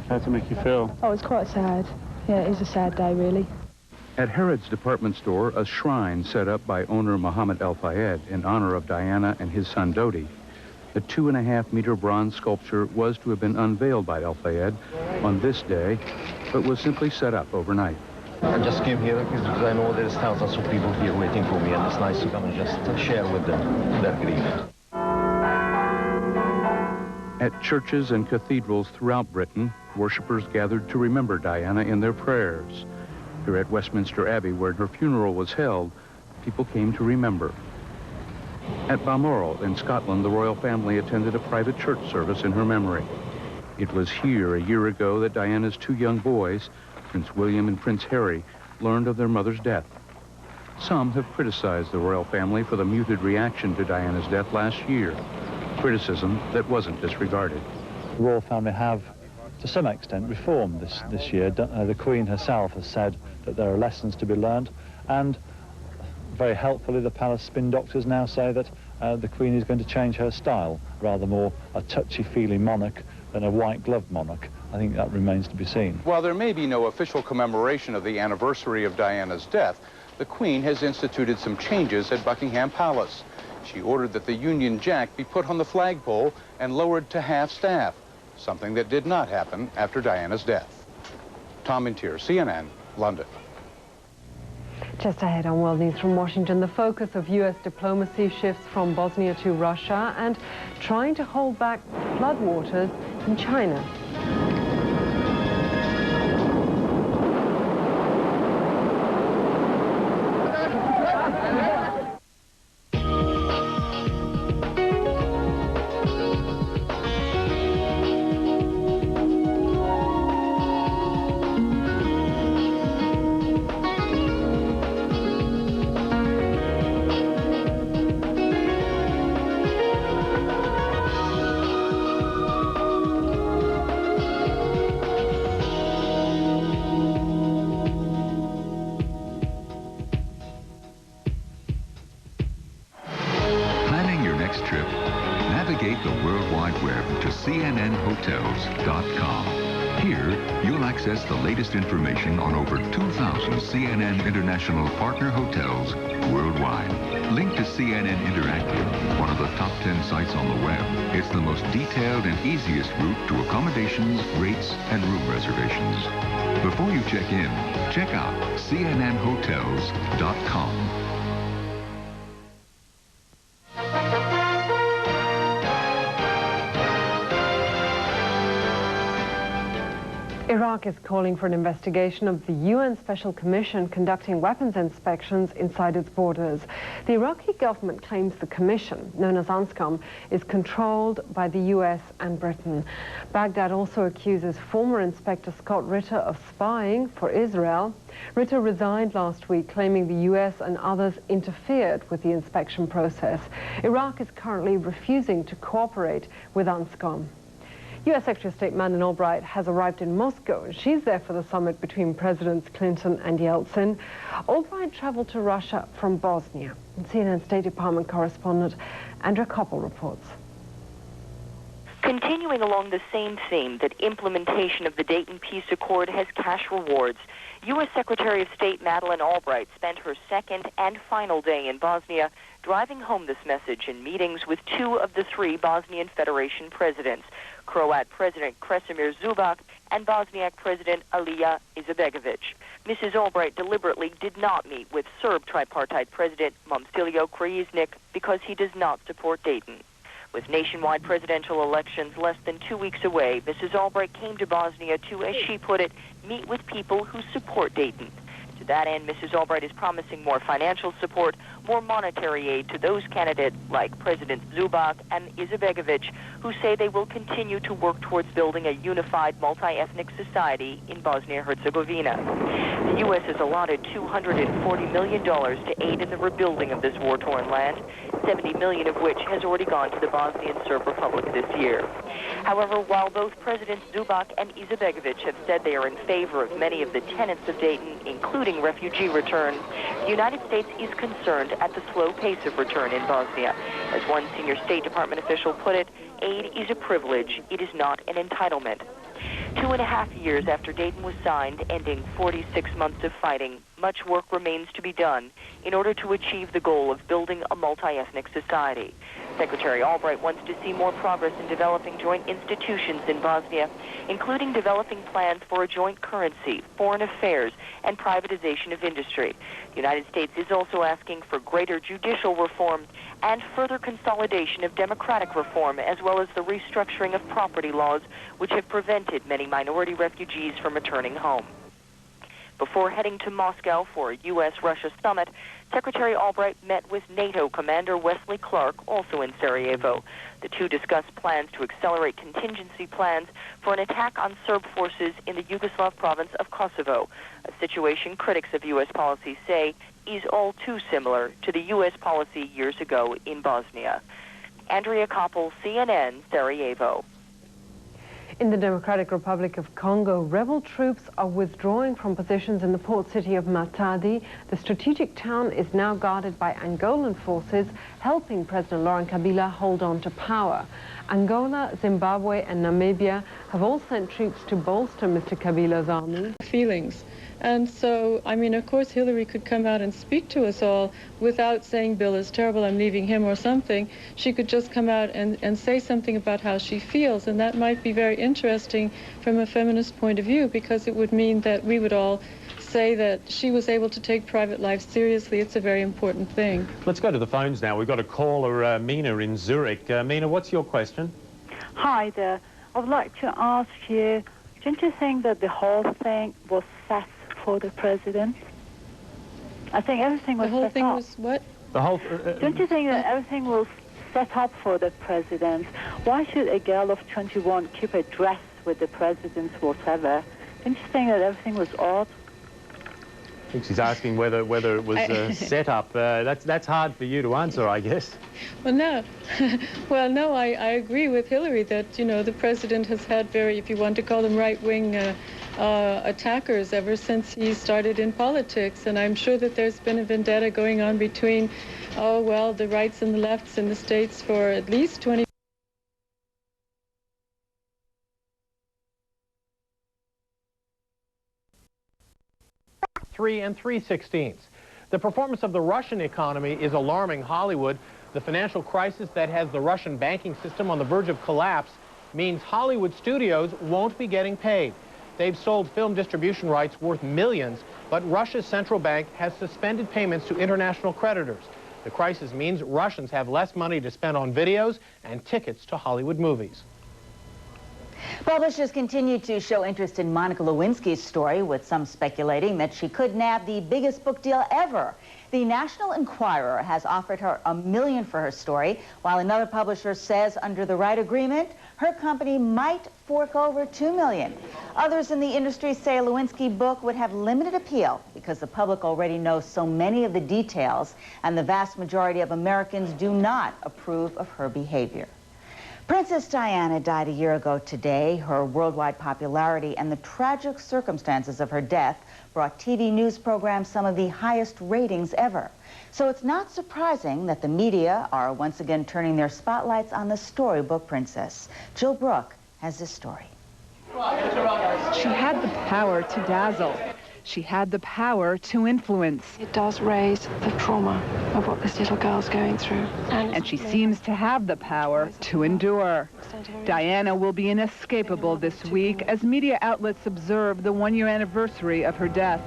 How does it make you feel? Oh, it's quite sad. Yeah, it is a sad day, really. At Harrods department store, a shrine set up by owner Mohammed El Fayed in honor of Diana and his son Dodi. The 2.5-meter bronze sculpture was to have been unveiled by El Fayed on this day, but was simply set up overnight. I just came here because I know there's thousands of people here waiting for me, and it's nice to come and just share with them their grief. At churches and cathedrals throughout Britain, worshippers gathered to remember Diana in their prayers. Here at Westminster Abbey, where her funeral was held, people came to remember. At Balmoral in Scotland, the royal family attended a private church service in her memory. It was here a year ago that Diana's 2 young boys, Prince William and Prince Harry, learned of their mother's death. Some have criticized the royal family for the muted reaction to Diana's death last year, criticism that wasn't disregarded. The royal family have, to some extent, reformed this year. The Queen herself has said that there are lessons to be learned, and very helpfully the palace spin doctors now say that the Queen is going to change her style, rather more a touchy-feely monarch than a white-gloved monarch. I think that remains to be seen. While there may be no official commemoration of the anniversary of Diana's death, the Queen has instituted some changes at Buckingham Palace. She ordered that the Union Jack be put on the flagpole and lowered to half-staff, something that did not happen after Diana's death. Tom Mintier, CNN, London. Just ahead on World News from Washington, the focus of U.S. diplomacy shifts from Bosnia to Russia and trying to hold back floodwaters in China. Navigate the World Wide Web to CNNHotels.com. Here, you'll access the latest information on over 2,000 CNN International partner hotels worldwide. Linked to CNN Interactive, one of the top 10 sites on the web, it's the most detailed and easiest route to accommodations, rates, and room reservations. Before you check in, check out CNNHotels.com. Iraq is calling for an investigation of the UN Special Commission conducting weapons inspections inside its borders. The Iraqi government claims the commission, known as UNSCOM, is controlled by the US and Britain. Baghdad also accuses former Inspector Scott Ritter of spying for Israel. Ritter resigned last week, claiming the US and others interfered with the inspection process. Iraq is currently refusing to cooperate with UNSCOM. U.S. Secretary of State Madeleine Albright has arrived in Moscow, and she's there for the summit between Presidents Clinton and Yeltsin. Albright traveled to Russia from Bosnia. And CNN State Department correspondent Andrea Koppel reports. Continuing along the same theme that implementation of the Dayton Peace Accord has cash rewards, U.S. Secretary of State Madeleine Albright spent her second and final day in Bosnia driving home this message in meetings with two of the three Bosnian Federation presidents, Croat President Kresimir Zubac and Bosniak President Alija Izetbegovic. Mrs. Albright deliberately did not meet with Serb tripartite President Momcilio Krajisnik because he does not support Dayton. With nationwide presidential elections less than 2 weeks away, Mrs. Albright came to Bosnia to, as she put it, meet with people who support Dayton. To that end, Mrs. Albright is promising more financial support, more monetary aid to those candidates like President Zubac and Izetbegovic, who say they will continue to work towards building a unified multi-ethnic society in Bosnia-Herzegovina. The U.S. has allotted $240 million to aid in the rebuilding of this war-torn land, $70 million of which has already gone to the Bosnian Serb Republic this year. However, while both Presidents Zubac and Izetbegovic have said they are in favor of many of the tenets of Dayton, including refugee return, the United States is concerned at the slow pace of return in Bosnia. As one senior State Department official put it, aid is a privilege, it is not an entitlement. 2.5 years after Dayton was signed, ending 46 months of fighting, much work remains to be done in order to achieve the goal of building a multi-ethnic society. Secretary Albright wants to see more progress in developing joint institutions in Bosnia, including developing plans for a joint currency, foreign affairs, and privatization of industry. The United States is also asking for greater judicial reform and further consolidation of democratic reform, as well as the restructuring of property laws, which have prevented many minority refugees from returning home. Before heading to Moscow for a U.S.-Russia summit, Secretary Albright met with NATO Commander Wesley Clark, also in Sarajevo. The two discussed plans to accelerate contingency plans for an attack on Serb forces in the Yugoslav province of Kosovo, a situation critics of U.S. policy say is all too similar to the U.S. policy years ago in Bosnia. Andrea Koppel, CNN, Sarajevo. In the Democratic Republic of Congo, rebel troops are withdrawing from positions in the port city of Matadi. The strategic town is now guarded by Angolan forces, helping President Laurent Kabila hold on to power. Angola, Zimbabwe and Namibia have all sent troops to bolster Mr. Kabila's army. Feelings. And so, I mean, of course, Hillary could come out and speak to us all without saying, Bill is terrible, I'm leaving him or something. She could just come out and say something about how she feels, and that might be very interesting from a feminist point of view, because it would mean that we would all say that she was able to take private life seriously. It's a very important thing. Let's go to the phones now. We've got a caller, Mina in Zurich. Mina, what's your question? Hi there. I would like to ask you, don't you think that the whole thing was set for the president? I think everything was set up. The whole thing was what? The whole... Don't you think that everything was set up for the president? Why should a girl of 21 keep a dress with the president's whatever? Don't you think that everything was odd? I think she's asking whether it was set up. That's hard for you to answer, I guess. Well, no. Well, no, I agree with Hillary that, you know, the president has had very, if you want to call them right-wing attackers ever since he started in politics. And I'm sure that there's been a vendetta going on between, oh, well, the rights and the lefts in the States for at least 20 3 3/16. The performance of the Russian economy is alarming Hollywood. The financial crisis that has the Russian banking system on the verge of collapse means Hollywood studios won't be getting paid. They've sold film distribution rights worth millions, but Russia's central bank has suspended payments to international creditors. The crisis means Russians have less money to spend on videos and tickets to Hollywood movies. Publishers continue to show interest in Monica Lewinsky's story, with some speculating that she could nab the biggest book deal ever. The National Enquirer has offered her $1 million for her story, while another publisher says under the right agreement, her company might fork over $2 million. Others in the industry say a Lewinsky book would have limited appeal because the public already knows so many of the details, and the vast majority of Americans do not approve of her behavior. Princess Diana died a year ago today. Her worldwide popularity and the tragic circumstances of her death brought TV news programs some of the highest ratings ever. So it's not surprising that the media are once again turning their spotlights on the storybook princess. Jill Brooke has this story. She had the power to dazzle. She had the power to influence. It does raise the trauma of what this little girl's going through. And she seems to have the power to endure. Diana will be inescapable this week as media outlets observe the one-year anniversary of her death.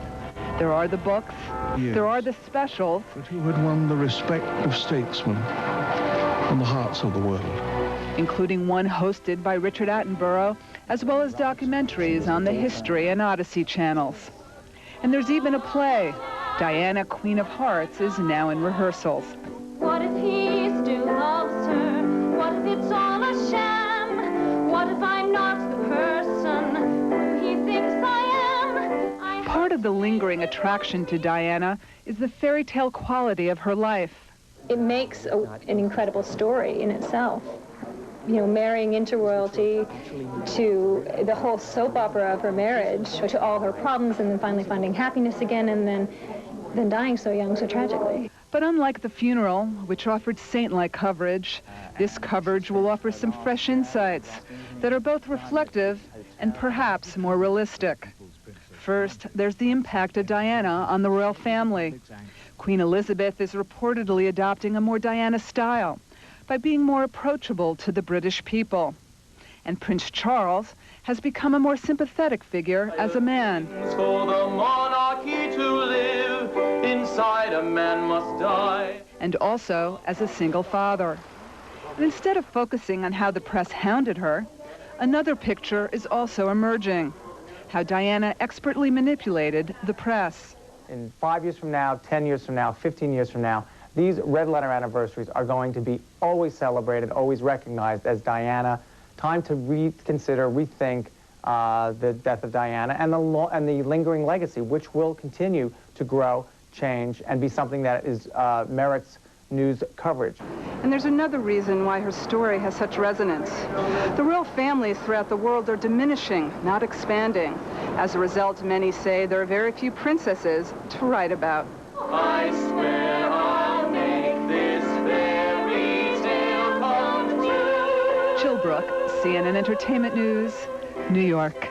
There are the books, there are the specials. But who had won the respect of statesmen and the hearts of the world. Including one hosted by Richard Attenborough, as well as documentaries on the History and Odyssey channels. And there's even a play. Diana, Queen of Hearts, is now in rehearsals. What if he still loves her? What if it's all a sham? What if I'm not the person who he thinks I am? Part of the lingering attraction to Diana is the fairy tale quality of her life. It makes an incredible story in itself. You know, marrying into royalty, to the whole soap opera of her marriage, to all her problems, and then finally finding happiness again, and then dying so young, so tragically. But unlike the funeral, which offered saint-like coverage, this coverage will offer some fresh insights that are both reflective and perhaps more realistic. First, there's the impact of Diana on the royal family. Queen Elizabeth is reportedly adopting a more Diana style by being more approachable to the British people. And Prince Charles has become a more sympathetic figure as a man. For the monarchy to live, inside a man must die. And also as a single father. And instead of focusing on how the press hounded her, another picture is also emerging. How Diana expertly manipulated the press. In 5 years from now, 10 years from now, 15 years from now, these red letter anniversaries are going to be always celebrated, always recognized as Diana. Time to reconsider, rethink the death of Diana and the lingering legacy, which will continue to grow, change, and be something that is merits news coverage. And there's another reason why her story has such resonance. The royal families throughout the world are diminishing, not expanding. As a result, many say there are very few princesses to write about. I swear I'll make this fairy tale come true. Jill Brooke, CNN Entertainment News, New York.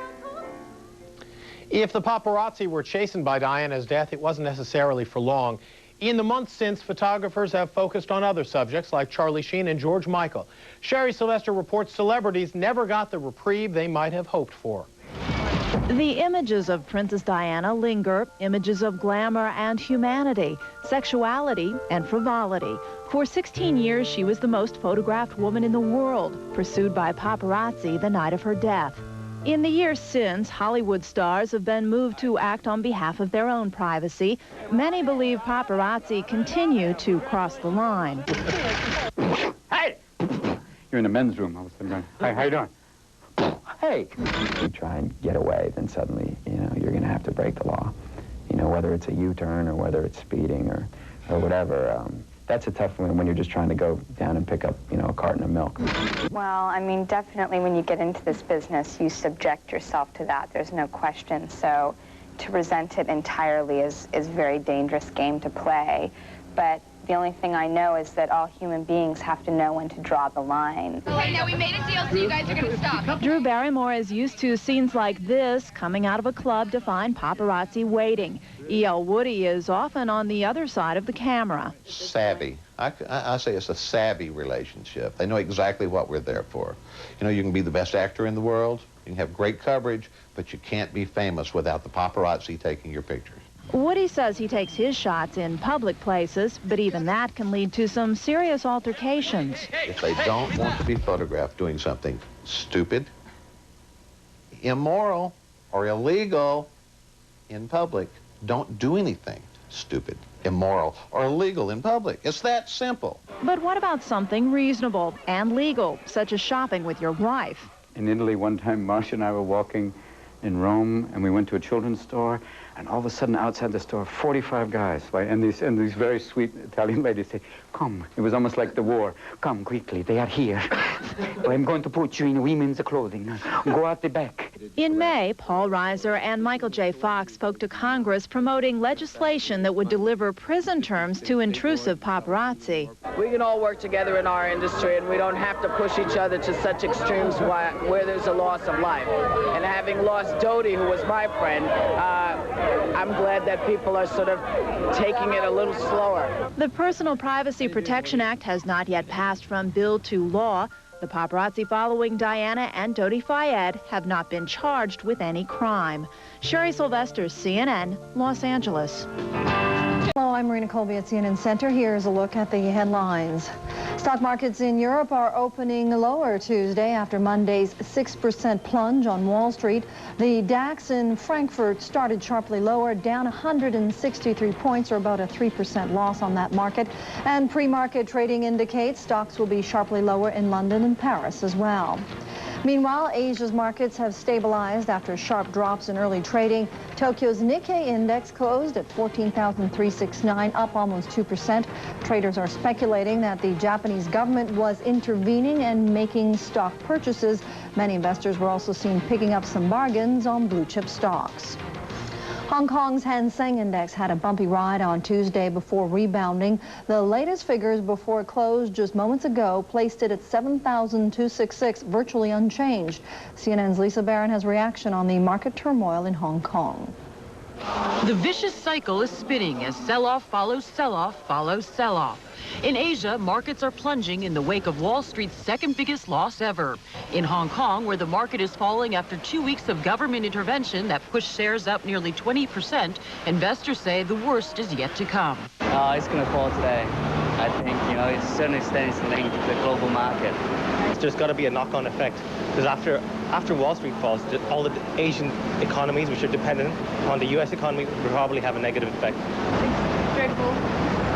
If the paparazzi were chastened by Diana's death, it wasn't necessarily for long. In the months since, photographers have focused on other subjects like Charlie Sheen and George Michael. Sherry Sylvester reports celebrities never got the reprieve they might have hoped for. The images of Princess Diana linger, images of glamour and humanity, sexuality and frivolity. For 16 years, she was the most photographed woman in the world, pursued by paparazzi the night of her death. In the years since, Hollywood stars have been moved to act on behalf of their own privacy. Many believe paparazzi continue to cross the line. Hey! You're in the men's room. I was going, hi, how you doing? Hey! You try and get away, then suddenly, you're going to have to break the law. Whether it's a U-turn or whether it's speeding or whatever. That's a tough one when you're just trying to go down and pick up, a carton of milk. Well, I mean, definitely when you get into this business, you subject yourself to that. There's no question. So to resent it entirely is a very dangerous game to play. But the only thing I know is that all human beings have to know when to draw the line. Okay, now we made a deal, so you guys are going to stop. Drew Barrymore is used to scenes like this, coming out of a club to find paparazzi waiting. E.L. Woody is often on the other side of the camera. Savvy. I say it's a savvy relationship. They know exactly what we're there for. You can be the best actor in the world, you can have great coverage, but you can't be famous without the paparazzi taking your pictures. Woody says he takes his shots in public places, but even that can lead to some serious altercations. If they don't want to be photographed doing something stupid, immoral, or illegal in public, don't do anything stupid, immoral, or illegal in public. It's that simple. But what about something reasonable and legal, such as shopping with your wife? In Italy, one time, Marcia and I were walking in Rome, and we went to a children's store, and all of a sudden outside the store, 45 guys, right? And these very sweet Italian ladies say, "Come." It was almost like the war. "Come quickly, they are here. I'm going to put you in women's clothing. Go out the back." In May, Paul Reiser and Michael J. Fox spoke to Congress promoting legislation that would deliver prison terms to intrusive paparazzi. We can all work together in our industry, and we don't have to push each other to such extremes where there's a loss of life. And having lost Dodie, who was my friend, I'm glad that people are sort of taking it a little slower. The Personal Privacy Protection Act has not yet passed from bill to law. The paparazzi following Diana and Dodi Fayed have not been charged with any crime. Sherry Sylvester, CNN, Los Angeles. Hello, I'm Marina Colby at CNN Center. Here's a look at the headlines. Stock markets in Europe are opening lower Tuesday after Monday's 6% plunge on Wall Street. The DAX in Frankfurt started sharply lower, down 163 points, or about a 3% loss on that market. And pre-market trading indicates stocks will be sharply lower in London and Paris as well. Meanwhile, Asia's markets have stabilized after sharp drops in early trading. Tokyo's Nikkei index closed at 14,369, up almost 2%. Traders are speculating that the Japanese government was intervening and making stock purchases. Many investors were also seen picking up some bargains on blue-chip stocks. Hong Kong's Hang Seng Index had a bumpy ride on Tuesday before rebounding. The latest figures before it closed just moments ago placed it at 7,266, virtually unchanged. CNN's Lisa Barron has reaction on the market turmoil in Hong Kong. The vicious cycle is spinning as sell-off follows sell-off follows sell-off. In Asia, markets are plunging in the wake of Wall Street's second biggest loss ever. In Hong Kong, where the market is falling after 2 weeks of government intervention that pushed shares up nearly 20%, investors say the worst is yet to come. It's going to fall today. I think, it certainly stands linked to the global market. There's got to be a knock-on effect, because after Wall Street falls, all the Asian economies, which are dependent on the U.S. economy, will probably have a negative effect. It's dreadful.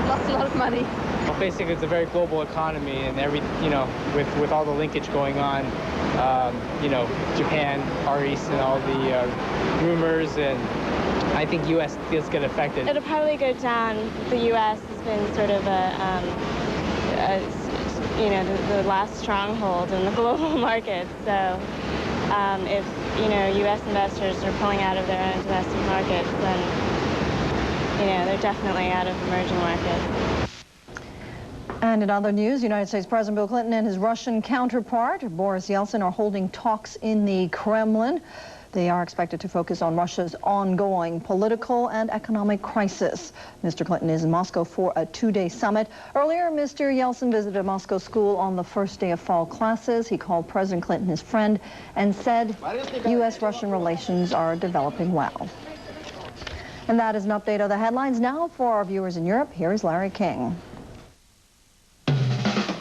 Lost a lot of money. Well, basically, it's a very global economy, and with all the linkage going on, Japan, Far East, and all the rumors, and I think U.S. is going to affect it. It'll probably go down. The U.S. has been sort of the last stronghold in the global market. So if, U.S. investors are pulling out of their own domestic markets, then, they're definitely out of emerging markets. And in other news, United States President Bill Clinton and his Russian counterpart, Boris Yeltsin, are holding talks in the Kremlin. They are expected to focus on Russia's ongoing political and economic crisis. Mr. Clinton is in Moscow for a two-day summit. Earlier, Mr. Yeltsin visited a Moscow school on the first day of fall classes. He called President Clinton his friend and said U.S.-Russian relations are developing well. And that is an update of the headlines. Now, for our viewers in Europe, here is Larry King.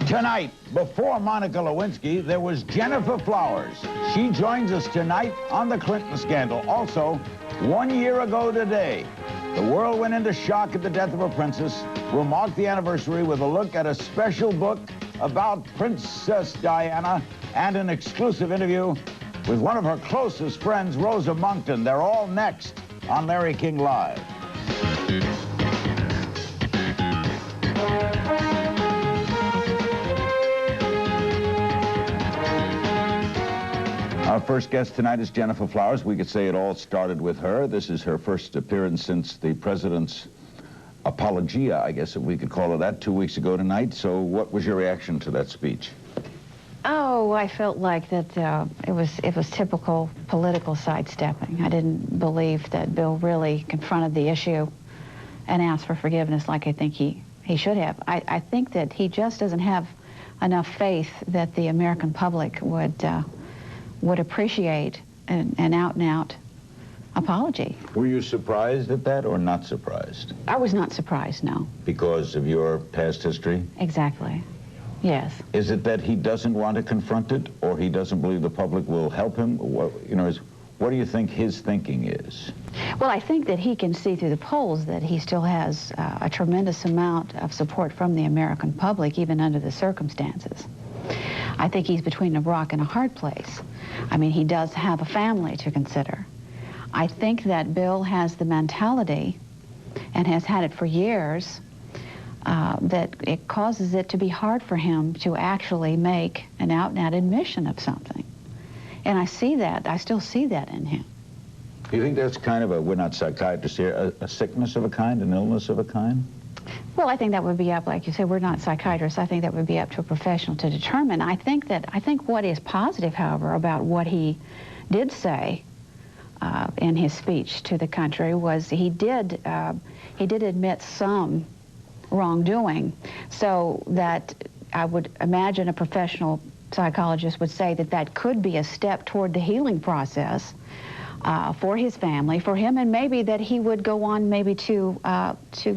Tonight, before Monica Lewinsky, there was Jennifer Flowers. She joins us tonight on the Clinton scandal. Also, 1 year ago today, the world went into shock at the death of a princess. We'll mark the anniversary with a look at a special book about Princess Diana and an exclusive interview with one of her closest friends, Rosa Monckton. They're all next on Larry King Live. Our first guest tonight is Jennifer Flowers. We could say it all started with her. This is her first appearance since the president's apologia, I guess if we could call it that, 2 weeks ago tonight. So what was your reaction to that speech? Oh, I felt like that it was typical political sidestepping. I didn't believe that Bill really confronted the issue and asked for forgiveness like I think he should have. I think that he just doesn't have enough faith that the American public would appreciate an out-and-out apology. Were you surprised at that or not surprised? I was not surprised, no. Because of your past history? Exactly. Yes. Is it that he doesn't want to confront it, or he doesn't believe the public will help him? What do you think his thinking is? Well, I think that he can see through the polls that he still has a tremendous amount of support from the American public, even under the circumstances. I think he's between a rock and a hard place. I mean, he does have a family to consider. I think that Bill has the mentality, and has had it for years, that it causes it to be hard for him to actually make an out-and-out admission of something. And I see that, I still see that in him. Do you think that's kind of a, we're not psychiatrists here, a sickness of a kind, an illness of a kind? Well, I think that would be up, like you say, we're not psychiatrists. I think that would be up to a professional to determine. I think what is positive, however, about what he did say in his speech to the country was he did admit some wrongdoing, so that I would imagine a professional psychologist would say that that could be a step toward the healing process for his family, for him, and maybe that he would go on maybe to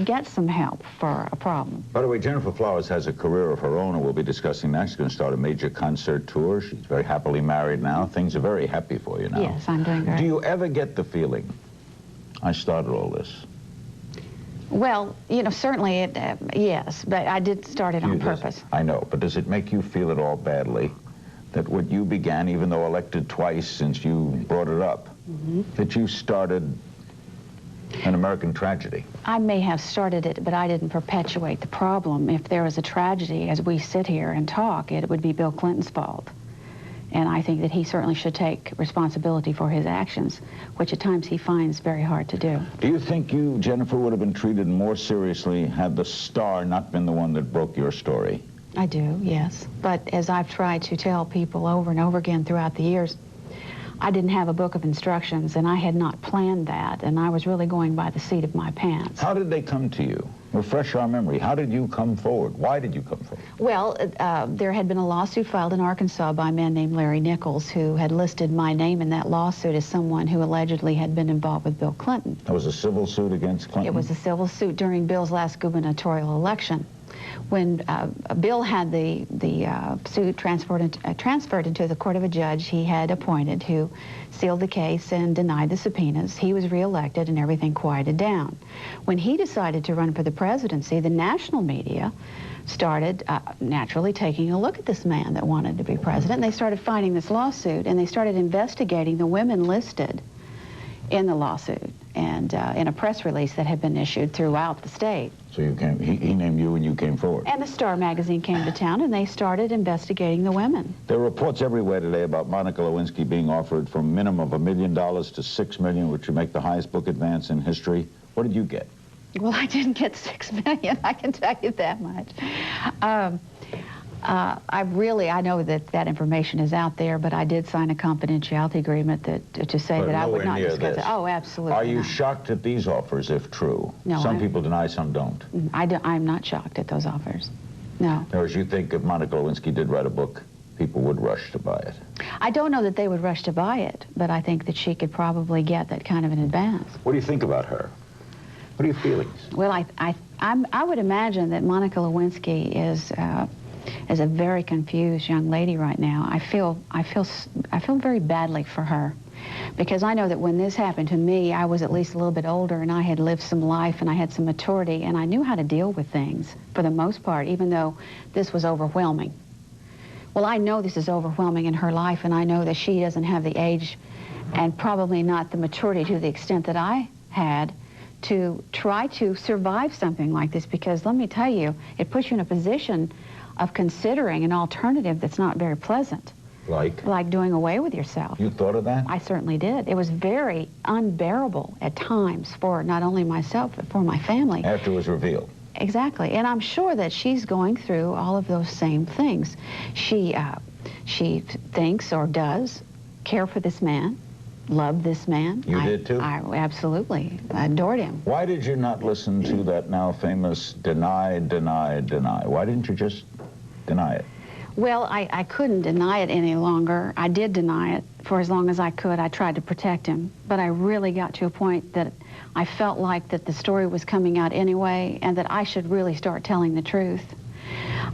get some help for a problem. By the way, Jennifer Flowers has a career of her own, and we'll be discussing next. She's going to start a major concert tour. She's very happily married now. Things are very happy for you now. Yes, I'm doing great. Do you ever get the feeling, I started all this? Well, you know, certainly, yes, but I did start it on purpose. I know, but does it make you feel at all badly that what you began, even though elected twice since you brought it up, that you started an American tragedy? I may have started it, but I didn't perpetuate the problem. If there was a tragedy, as we sit here and talk, it would be Bill Clinton's fault. And I think that he certainly should take responsibility for his actions, which at times he finds very hard to do. Do you think you, Jennifer, would have been treated more seriously had the star not been the one that broke your story? I do, yes. But as I've tried to tell people over and over again throughout the years, I didn't have a book of instructions, and I had not planned that, and I was really going by the seat of my pants. How did they come to you? Refresh our memory. How did you come forward? Why did you come forward? Well, there had been a lawsuit filed in Arkansas by a man named Larry Nichols, who had listed my name in that lawsuit as someone who allegedly had been involved with Bill Clinton. It was a civil suit against Clinton? It was a civil suit during Bill's last gubernatorial election. When Bill had the suit transferred into the court of a judge he had appointed, who sealed the case and denied the subpoenas, he was reelected and everything quieted down. When he decided to run for the presidency, the national media started naturally taking a look at this man that wanted to be president, and they started finding this lawsuit, and they started investigating the women listed in the lawsuit, and in a press release that had been issued throughout the state. So you came, he named you and you came forward. And the Star magazine came to town, and they started investigating the women. There are reports everywhere today about Monica Lewinsky being offered from a minimum of $1 million to $6 million, which would make the highest book advance in history. What did you get? Well, I didn't get $6 million, I can tell you that much. I know that information is out there, but I did sign a confidentiality agreement to say that I would not discuss it. Oh, absolutely. Are you shocked at these offers, if true? No. Some people deny, some don't. I'm not shocked at those offers. No. Or as you think if Monica Lewinsky did write a book, people would rush to buy it? I don't know that they would rush to buy it, but I think that she could probably get that kind of an advance. What do you think about her? What are your feelings? Well, I would imagine that Monica Lewinsky is a very confused young lady right now. I feel very badly for her, because I know that when this happened to me, I was at least a little bit older, and I had lived some life, and I had some maturity, and I knew how to deal with things for the most part, even though this was overwhelming. Well, I know this is overwhelming in her life, and I know that she doesn't have the age and probably not the maturity to the extent that I had to try to survive something like this, because let me tell you, it puts you in a position of considering an alternative that's not very pleasant. Like doing away with yourself. You thought of that? I certainly did. It was very unbearable at times for not only myself, but for my family. After it was revealed. Exactly. And I'm sure that she's going through all of those same things. She thinks, or does, care for this man, love this man. You did too? I absolutely adored him. Why did you not listen to that now famous deny, deny, deny? Why didn't you just deny it? Well, I couldn't deny it any longer. I did deny it for as long as I could. I tried to protect him. But I really got to a point that I felt like that the story was coming out anyway, and that I should really start telling the truth.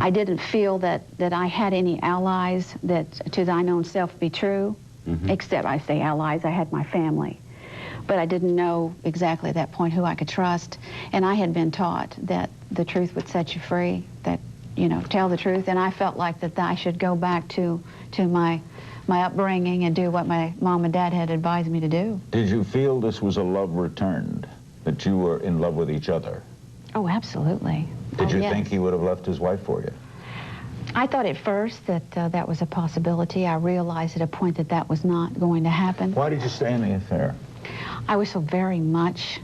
I didn't feel that I had any allies that to thine own self be true. Except, I say allies, I had my family. But I didn't know exactly at that point who I could trust. And I had been taught that the truth would set you free, that tell the truth. And I felt like that I should go back to my upbringing and do what my mom and dad had advised me to do. Did you feel this was a love returned, that you were in love with each other? Oh, absolutely. Did you yes. think he would have left his wife for you? I thought at first that that was a possibility. I realized at a point that that was not going to happen. Why did you stay in the affair? I was so very much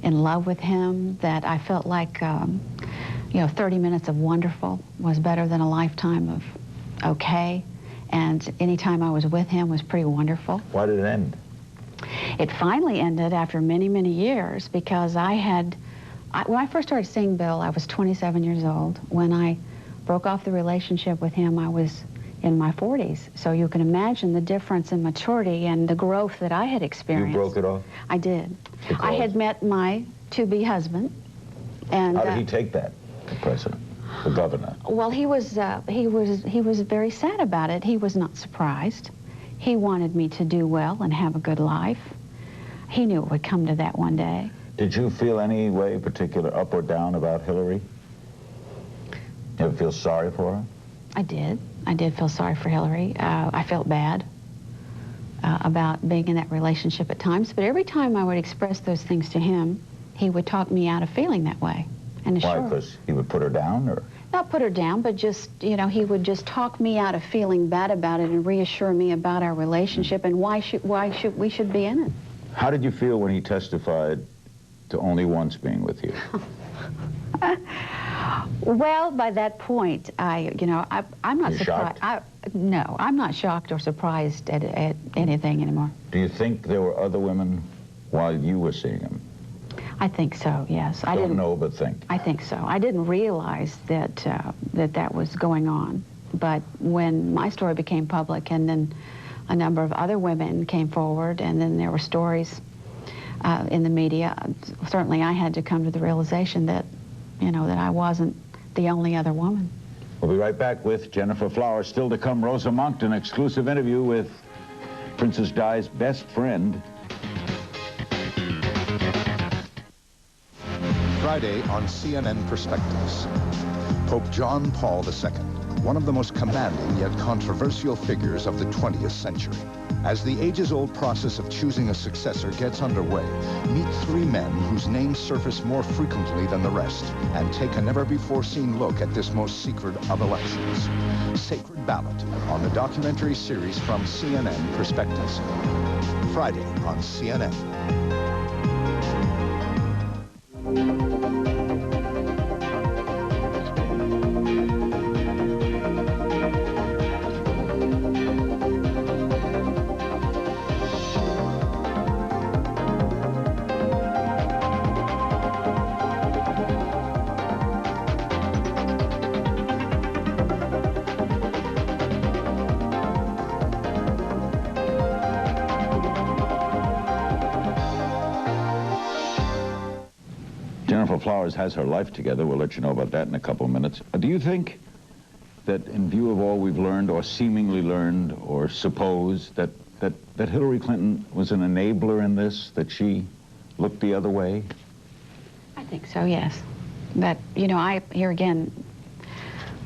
in love with him that I felt like, 30 minutes of wonderful was better than a lifetime of okay. And any time I was with him was pretty wonderful. Why did it end? It finally ended after many, many years because when I first started seeing Bill, I was 27 years old. When I broke off the relationship with him, I was in my 40s. So you can imagine the difference in maturity and the growth that I had experienced. You broke it off? I did. Because? I had met my to-be husband. And how did he take that, the president, the governor? Well, he was very sad about it. He was not surprised. He wanted me to do well and have a good life. He knew it would come to that one day. Did you feel any way particular up or down about Hillary? You ever feel sorry for her? I did. I did feel sorry for Hillary. I felt bad about being in that relationship at times, but every time I would express those things to him, he would talk me out of feeling that way. And why? Because he would put her down, or? Not put her down, but just, he would just talk me out of feeling bad about it and reassure me about our relationship and why we should be in it. How did you feel when he testified to only once being with you? Well, by that point, I'm not surprised. No, I'm not shocked or surprised at anything anymore. Do you think there were other women while you were seeing him? I think so, yes. I don't know, but think. I think so. I didn't realize that that was going on. But when my story became public and then a number of other women came forward and then there were stories in the media, certainly I had to come to the realization that, that I wasn't the only other woman. We'll be right back with Jennifer Flowers. Still to come, Rosa Monckton, exclusive interview with Princess Di's best friend. Friday on CNN Perspectives. Pope John Paul II, one of the most commanding yet controversial figures of the 20th century. As the ages-old process of choosing a successor gets underway, meet three men whose names surface more frequently than the rest, and take a never-before-seen look at this most secret of elections. Sacred Ballot on the documentary series from CNN Perspectives. Friday on CNN. Jennifer Flowers has her life together. We'll let you know about that in a couple of minutes. Do you think that in view of all we've learned or seemingly learned or suppose that Hillary Clinton was an enabler in this, that she looked the other way? I think so, yes. But, here again,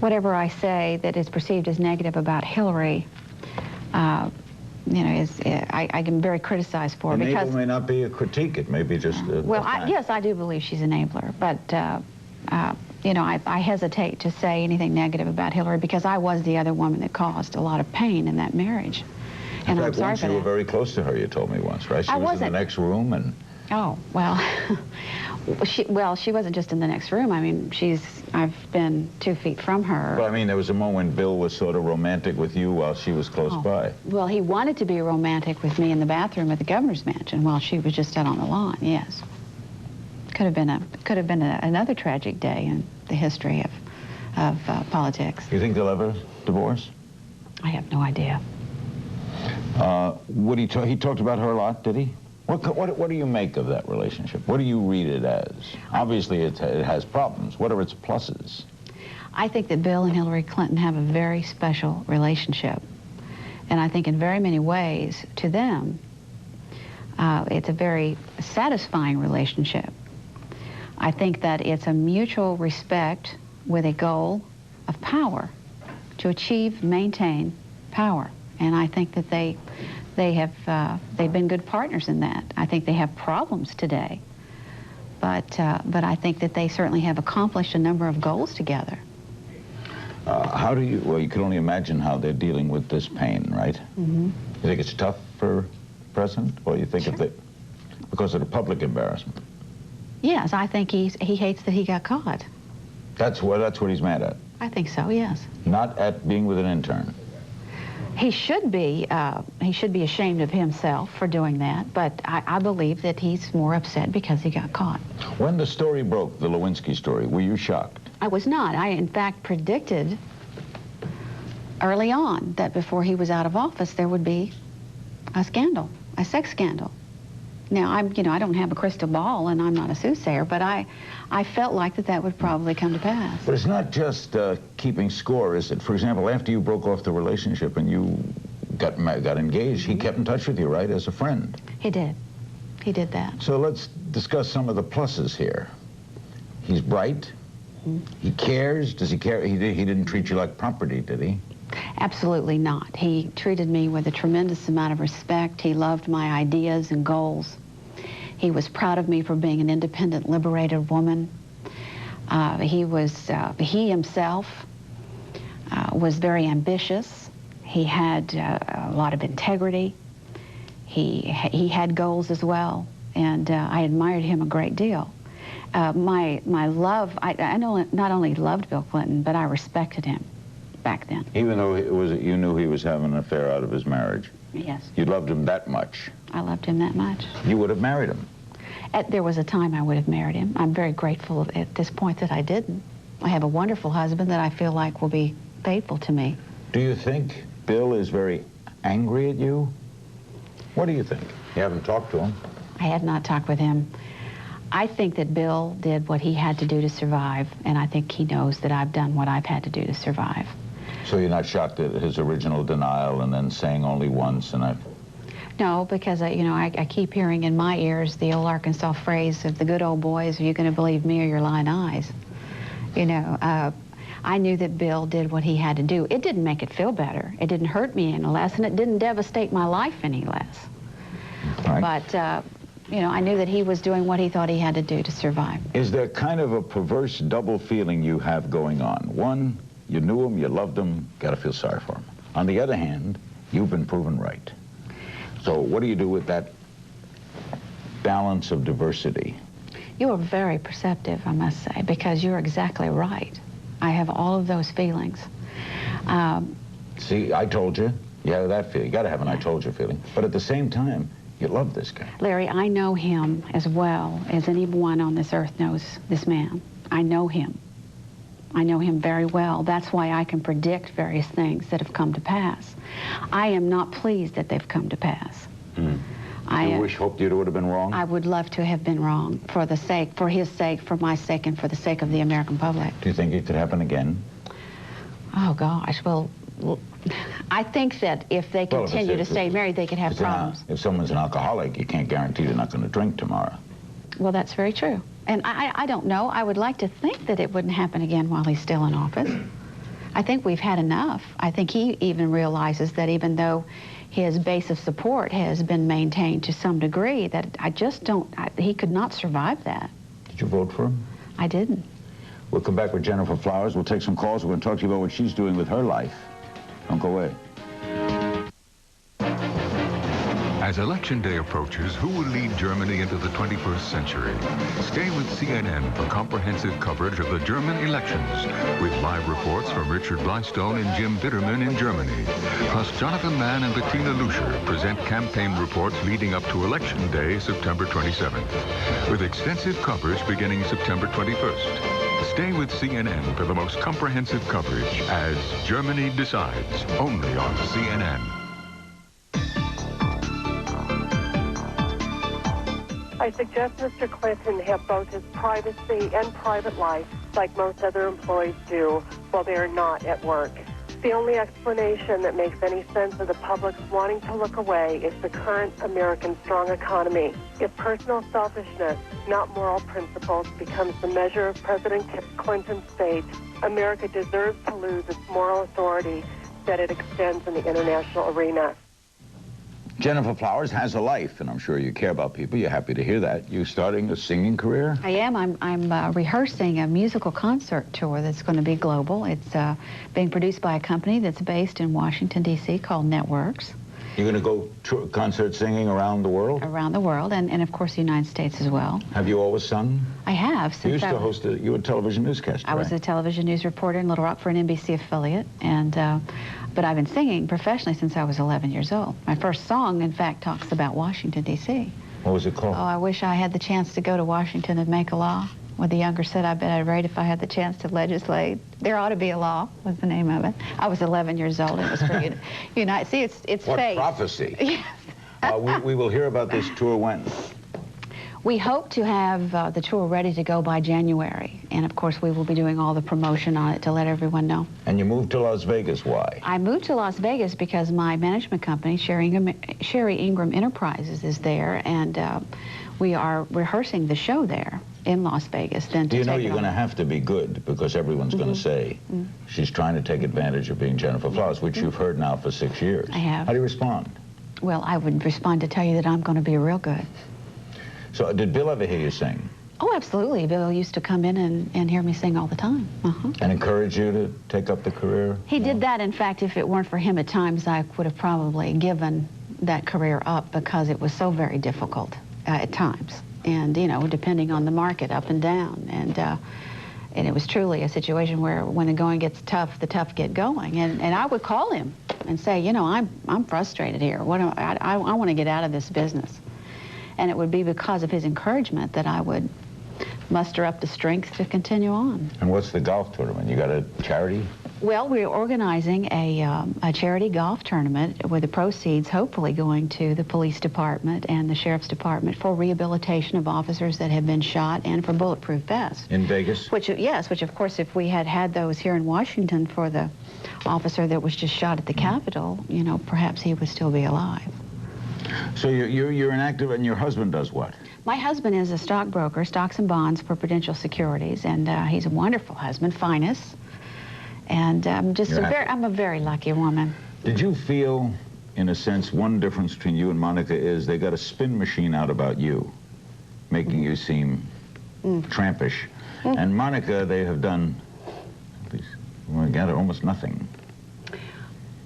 whatever I say that is perceived as negative about Hillary, I can very criticized for because enable may not be a critique. It may be just a yes, I do believe she's an enabler, but I hesitate to say anything negative about Hillary because I was the other woman that caused a lot of pain in that marriage, and I'm sorry for that. You were very close to her. You told me once, right? She was in the next room, and oh well. She wasn't just in the next room. I mean, I've been 2 feet from her. Well, I mean, there was a moment when Bill was sort of romantic with you while she was close by. Well, he wanted to be romantic with me in the bathroom at the governor's mansion while she was just out on the lawn, yes. Could have been another tragic day in the history of politics. You think they'll ever divorce? I have no idea. He talked about her a lot, did he? What do you make of that relationship? What do you read it as? Obviously, it has problems. What are its pluses? I think that Bill and Hillary Clinton have a very special relationship. And I think in very many ways, to them, it's a very satisfying relationship. I think that it's a mutual respect with a goal of power, to achieve, maintain power. And I think that they've been good partners in that. I think they have problems today, but I think that they certainly have accomplished a number of goals together. How do you, well, you can only imagine how they're dealing with this pain, right? Mm-hmm. You think it's tough for the president? Or you think Sure. because of the public embarrassment? Yes, I think he hates that he got caught. That's what he's mad at? I think so, yes. Not at being with an intern? He should be ashamed of himself for doing that, but I believe that he's more upset because he got caught. When the story broke, the Lewinsky story, were you shocked? I was not. I, in fact, predicted early on that before he was out of office, there would be a scandal, a sex scandal. Now, I don't have a crystal ball, and I'm not a soothsayer, but I felt like that would probably come to pass. But it's not just keeping score, is it? For example, after you broke off the relationship and you got engaged, he kept in touch with you, right, as a friend? He did. He did that. So let's discuss some of the pluses here. He's bright. He cares. Does he care? He didn't treat you like property, did he? Absolutely not. He treated me with a tremendous amount of respect. He loved my ideas and goals. He was proud of me for being an independent, liberated woman. He himself was very ambitious. He had a lot of integrity. He had goals as well, and I admired him a great deal. My love, I not only loved Bill Clinton, but I respected him back then. Even though you knew he was having an affair out of his marriage? Yes. You loved him that much? I loved him that much. You would have married him? There was a time I would have married him. I'm very grateful at this point that I didn't. I have a wonderful husband that I feel like will be faithful to me. Do you think Bill is very angry at you? What do you think? You haven't talked to him? I had not talked with him. I think that Bill did what he had to do to survive, and I think he knows that I've done what I've had to do to survive. So you're not shocked at his original denial and then saying only once and No, because I keep hearing in my ears the old Arkansas phrase of the good old boys, are you going to believe me or your lying eyes? I knew that Bill did what he had to do. It didn't make it feel better. It didn't hurt me any less, and it didn't devastate my life any less. Right. But, I knew that he was doing what he thought he had to do to survive. Is there kind of a perverse double feeling you have going on? One, you knew him, you loved him, got to feel sorry for him. On the other hand, you've been proven right. So what do you do with that balance of diversity? You are very perceptive, I must say, because you're exactly right. I have all of those feelings. See, I told you. You have that feeling. You got to have an I told you feeling. But at the same time, you love this guy. Larry, I know him as well as anyone on this earth knows this man. I know him. I know him very well. That's why I can predict various things that have come to pass. I am not pleased that they've come to pass. You hoped you would have been wrong? I would love to have been wrong for his sake, for my sake, and for the sake of the American public. Do you think it could happen again? Oh, gosh. Well, I think that if they continue to stay married, they could have problems. If someone's an alcoholic, you can't guarantee they're not going to drink tomorrow. Well, that's very true. And I don't know. I would like to think that it wouldn't happen again while he's still in office. I think we've had enough. I think he even realizes that even though his base of support has been maintained to some degree, that he could not survive that. Did you vote for him? I didn't. We'll come back with Jennifer Flowers. We'll take some calls. We're going to talk to you about what she's doing with her life. Don't go away. As Election Day approaches, who will lead Germany into the 21st century? Stay with CNN for comprehensive coverage of the German elections, with live reports from Richard Blystone and Jim Bitterman in Germany. Plus, Jonathan Mann and Bettina Luescher present campaign reports leading up to Election Day, September 27th, with extensive coverage beginning September 21st. Stay with CNN for the most comprehensive coverage as Germany decides, only on CNN. I suggest Mr. Clinton have both his privacy and private life like most other employees do while they are not at work. The only explanation that makes any sense of the public's wanting to look away is the current American strong economy. If personal selfishness, not moral principles, becomes the measure of President Clinton's fate, America deserves to lose its moral authority that it extends in the international arena. Jennifer Flowers has a life, and I'm sure you care about people. You're happy to hear that. You're starting a singing career? I am. I'm rehearsing a musical concert tour that's going to be global. It's being produced by a company that's based in Washington, D.C. called Networks. You're going to go concert singing around the world? Around the world, and of course the United States as well. Have you always sung? I have. You used to host you were a television newscaster, I was a television news reporter in Little Rock for an NBC affiliate, and but I've been singing professionally since I was 11 years old. My first song, in fact, talks about Washington, D.C. What was it called? Oh, I wish I had the chance to go to Washington and make a law. Well, the younger said, I bet I'd write if I had the chance to legislate. There ought to be a law, was the name of it. I was 11 years old. It was for United. See, it's what fate. Prophecy. Yes. We will hear about this tour when? We hope to have the tour ready to go by January. And, of course, we will be doing all the promotion on it to let everyone know. And you moved to Las Vegas. Why? I moved to Las Vegas because my management company, Sherry Ingram Enterprises, is there, and we are rehearsing the show there in Las Vegas. Then Do you know you're going to have to be good, because everyone's going to say she's trying to take advantage of being Jennifer Flowers, which you've heard now for 6 years. I have. How do you respond? Well, I would respond to tell you that I'm going to be real good. So did Bill ever hear you sing? Oh, absolutely. Bill used to come in and hear me sing all the time. And encourage you to take up the career? He did that. In fact, if it weren't for him at times, I would have probably given that career up, because it was so very difficult at times. And, you know, depending on the market, up and down. And it was truly a situation where when the going gets tough, the tough get going. And I would call him and say, you know, I'm frustrated here. I want to get out of this business. And it would be because of his encouragement that I would muster up the strength to continue on. And what's the golf tournament? You got a charity? Well, we're organizing a charity golf tournament with the proceeds hopefully going to the police department and the sheriff's department for rehabilitation of officers that have been shot and for bulletproof vests. In Vegas? Which of course, if we had had those here in Washington for the officer that was just shot at the Capitol, you know, perhaps he would still be alive. So you're inactive, and your husband does what? My husband is a stockbroker, stocks and bonds for Prudential Securities, and he's a wonderful husband, finest. And I'm a very lucky woman. Did you feel, in a sense, one difference between you and Monica is they got a spin machine out about you, making you seem trampish. And Monica, they have done, well, gather almost nothing.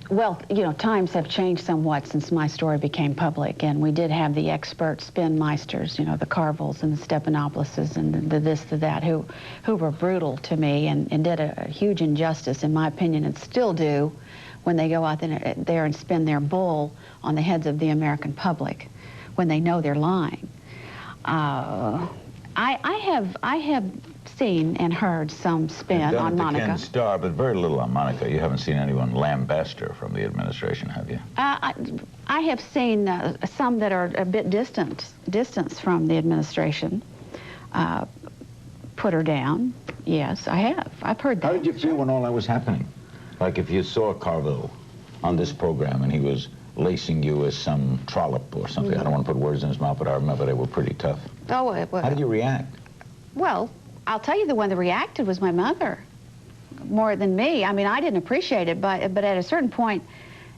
Well, you know, times have changed somewhat since my story became public, and we did have the expert spin meisters, you know, the Carvels and the Stephanopoulos and the this, the that, who were brutal to me and did a huge injustice, in my opinion, and still do when they go out there and spin their bull on the heads of the American public when they know they're lying. I have seen and heard some spin on Monica. Ken Starr, but very little on Monica. You haven't seen anyone lambast her from the administration, have you? I have seen some that are a bit distance from the administration. Put her down. Yes, I have. I've heard that. How did you feel when all that was happening? Like if you saw Carville on this program and he was lacing you as some trollop or something. I don't want to put words in his mouth, but I remember they were pretty tough. Oh, how did you react? Well, I'll tell you, the one that reacted was my mother, more than me. I mean, I didn't appreciate it, but at a certain point,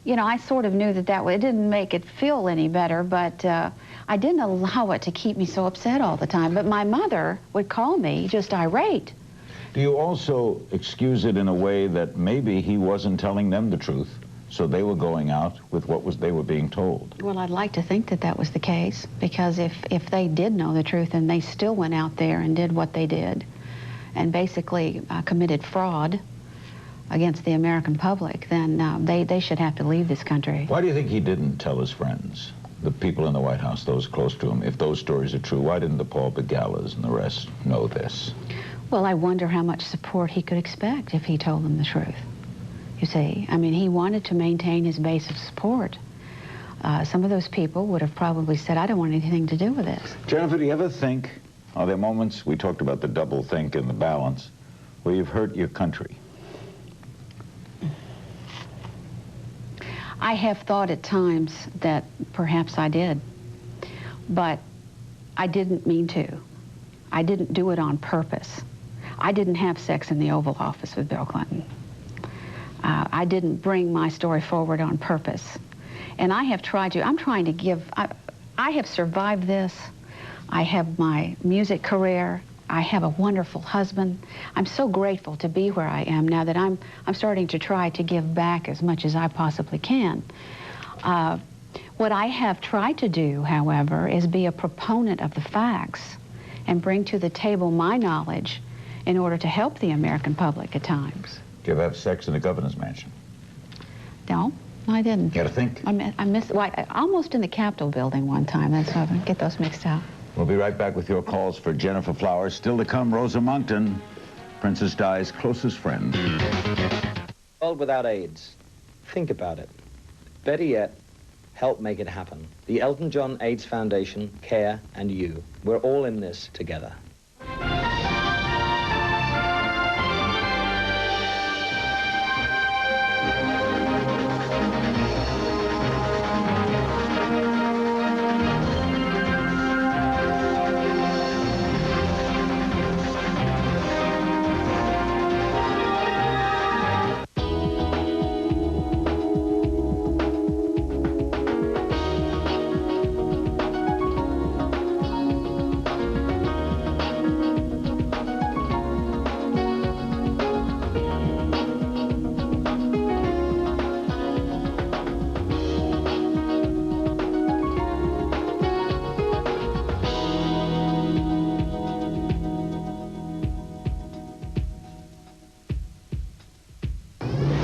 you know, I sort of knew that it didn't make it feel any better, but I didn't allow it to keep me so upset all the time. But my mother would call me just irate. Do you also excuse it in a way that maybe he wasn't telling them the truth, so they were going out with what they were being told? Well, I'd like to think that that was the case, because if they did know the truth and they still went out there and did what they did and basically committed fraud against the American public, then they should have to leave this country. Why do you think he didn't tell his friends, the people in the White House, those close to him, if those stories are true? Why didn't the Paul Begalas and the rest know this? Well, I wonder how much support he could expect if he told them the truth. You see, I mean, he wanted to maintain his base of support. Some of those people would have probably said, I don't want anything to do with this. Jennifer, do you ever think, are there moments, we talked about the double think and the balance, where you've hurt your country? I have thought at times that perhaps I did, but I didn't mean to. I didn't do it on purpose. I didn't have sex in the Oval Office with Bill Clinton. I didn't bring my story forward on purpose. And I have tried to, I'm trying to give, I have survived this. I have my music career. I have a wonderful husband. I'm so grateful to be where I am now that I'm starting to try to give back as much as I possibly can. What I have tried to do, however, is be a proponent of the facts and bring to the table my knowledge in order to help the American public at times. Do you ever have sex in the governor's mansion? No, I didn't. You gotta think. I missed, well, almost in the Capitol building one time. That's why I get those mixed up. We'll be right back with your calls for Jennifer Flowers. Still to come, Rosa Moncton, Princess Di's closest friend. World without AIDS. Think about it. Better yet, help make it happen. The Elton John AIDS Foundation, CARE, and you. We're all in this together.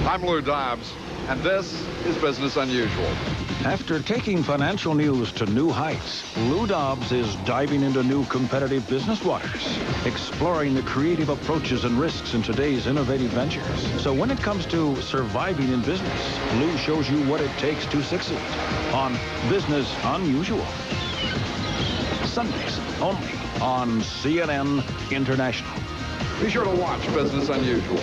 I'm Lou Dobbs, and this is Business Unusual. After taking financial news to new heights, Lou Dobbs is diving into new competitive business waters, exploring the creative approaches and risks in today's innovative ventures. So when it comes to surviving in business, Lou shows you what it takes to succeed on Business Unusual. Sundays only on CNN International. Be sure to watch Business Unusual.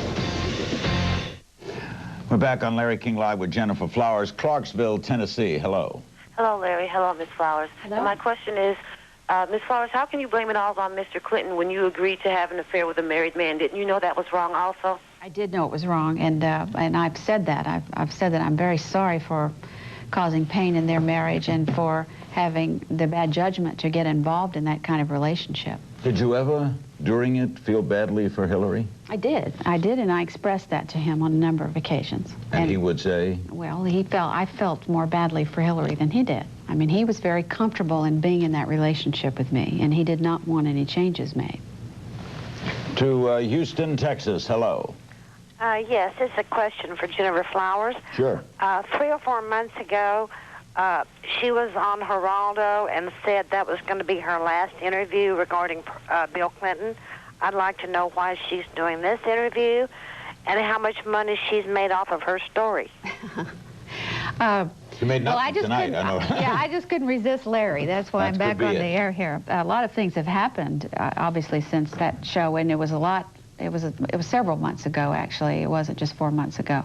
We're back on Larry King Live with Jennifer Flowers, Clarksville, Tennessee. Hello. Hello, Larry. Hello, Miss Flowers. Hello. And my question is, Miss Flowers, how can you blame it all on Mr. Clinton when you agreed to have an affair with a married man? Didn't you know that was wrong also? I did know it was wrong, and I've said that. I've said that I'm very sorry for causing pain in their marriage and for having the bad judgment to get involved in that kind of relationship. Did you ever, during it, feel badly for Hillary? I did, and I expressed that to him on a number of occasions. And he would say? Well, I felt more badly for Hillary than he did. I mean, he was very comfortable in being in that relationship with me, and he did not want any changes made. To Houston, Texas, hello. Yes, it's a question for Jennifer Flowers. Sure. 3 or 4 months ago, she was on Geraldo and said that was going to be her last interview regarding Bill Clinton. I'd like to know why she's doing this interview and how much money she's made off of her story. She made nothing tonight, I know. Yeah, I just couldn't resist Larry. That's why I'm back on the air here. A lot of things have happened, obviously, since that show, and it was a lot. It was several months ago, actually. It wasn't just 4 months ago.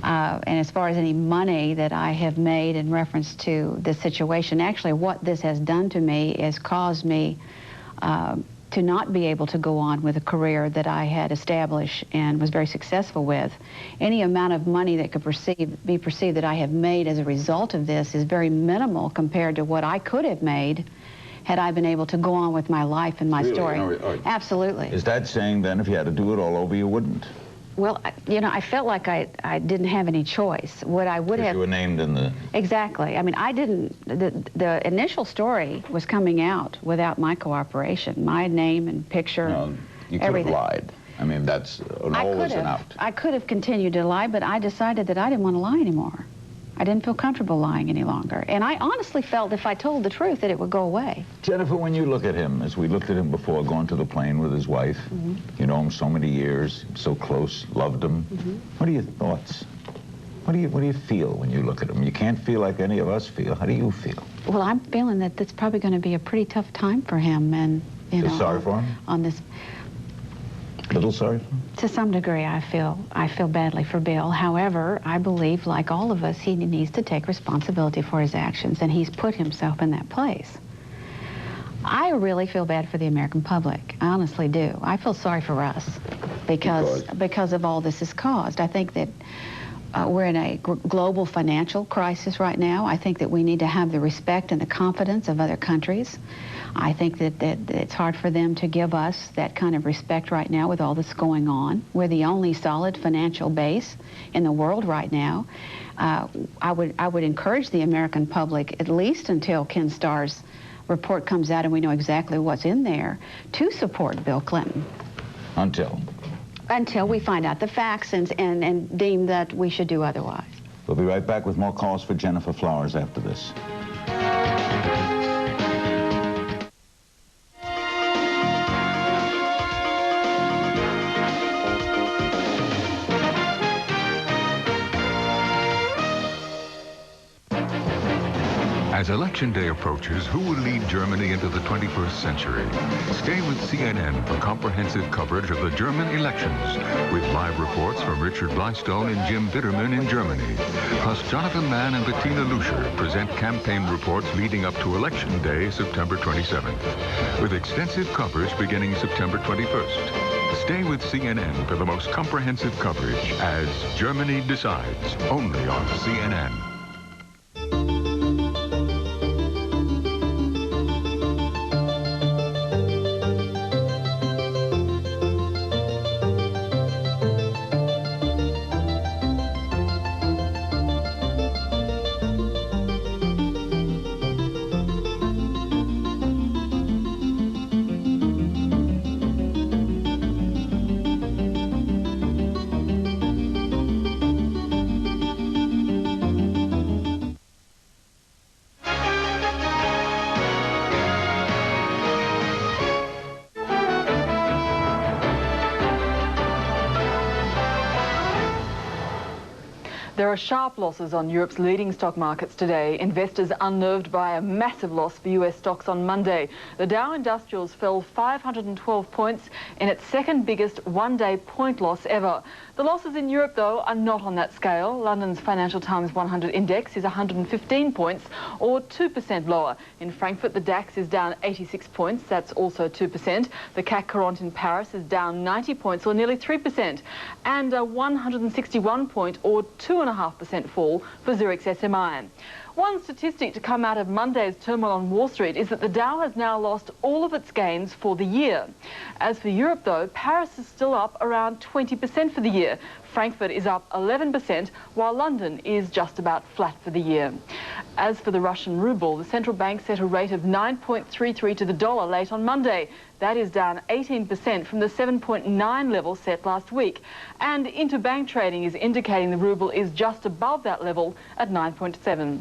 And as far as any money that I have made in reference to this situation, actually what this has done to me is caused me to not be able to go on with a career that I had established and was very successful with. Any amount of money that could be perceived that I have made as a result of this is very minimal compared to what I could have made had I been able to go on with my life and my story. Absolutely. Is that saying then if you had to do it all over, you wouldn't? Well, you know, I felt like I didn't have any choice. What I would have... You were named in the... Exactly. I mean, I didn't... The initial story was coming out without my cooperation. My name and picture, No, you could everything. have lied. I mean, that's always an out. I could have continued to lie, but I decided that I didn't want to lie anymore. I didn't feel comfortable lying any longer. And I honestly felt if I told the truth that it would go away. Jennifer, when you look at him, as we looked at him before, going to the plane with his wife, you know him so many years, so close, loved him. What are your thoughts? What do you feel when you look at him? You can't feel like any of us feel. How do you feel? Well, I'm feeling that it's probably going to be a pretty tough time for him, and you know, sorry for him? on this. Little sorry? To some degree, I feel badly for Bill. However, I believe, like all of us, he needs to take responsibility for his actions, and he's put himself in that place. I really feel bad for the American public. I honestly do. I feel sorry for us because of all this has caused. I think that we're in a global financial crisis right now. I think that we need to have the respect and the confidence of other countries. I think that it's hard for them to give us that kind of respect right now with all this going on. We're the only solid financial base in the world right now. I would encourage the American public, at least until Ken Starr's report comes out and we know exactly what's in there, to support Bill Clinton. Until we find out the facts and deem that we should do otherwise. We'll be right back with more calls for Jennifer Flowers after this. As Election Day approaches, who will lead Germany into the 21st century? Stay with CNN for comprehensive coverage of the German elections, with live reports from Richard Blystone and Jim Bitterman in Germany. Plus, Jonathan Mann and Bettina Lucia present campaign reports leading up to Election Day, September 27th, with extensive coverage beginning September 21st. Stay with CNN for the most comprehensive coverage as Germany decides, only on CNN. There are sharp losses on Europe's leading stock markets today. Investors unnerved by a massive loss for US stocks on Monday. The Dow Industrials fell 512 points in its second biggest one-day point loss ever. The losses in Europe, though, are not on that scale. London's Financial Times 100 index is 115 points, or 2% lower. In Frankfurt, the DAX is down 86 points. That's also 2%. The CAC 40 in Paris is down 90 points, or nearly 3%. And a 161 point, or 2.5% fall for Zurich's SMI. One statistic to come out of Monday's turmoil on Wall Street is that the Dow has now lost all of its gains for the year. As for Europe, though, Paris is still up around 20% for the year. Frankfurt is up 11%, while London is just about flat for the year. As for the Russian ruble, the central bank set a rate of 9.33 to the dollar late on Monday. That is down 18% from the 7.9 level set last week. And interbank trading is indicating the ruble is just above that level at 9.7.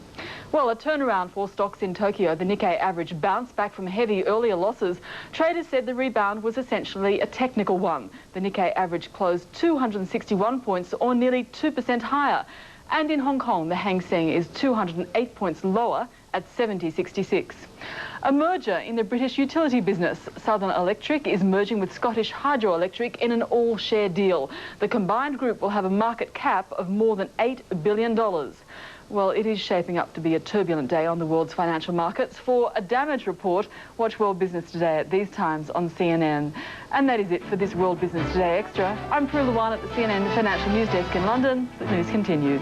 Well, a turnaround for stocks in Tokyo. The Nikkei average bounced back from heavy earlier losses. Traders said the rebound was essentially a technical one. The Nikkei average closed 261 points, or nearly 2% higher. And in Hong Kong, the Hang Seng is 208 points lower at 70.66. A merger in the British utility business. Southern Electric is merging with Scottish Hydroelectric in an all-share deal. The combined group will have a market cap of more than $8 billion. Well, it is shaping up to be a turbulent day on the world's financial markets. For a damage report, watch World Business Today at these times on CNN. And that is it for this World Business Today Extra. I'm Prue Lewan at the CNN Financial News Desk in London. The news continues.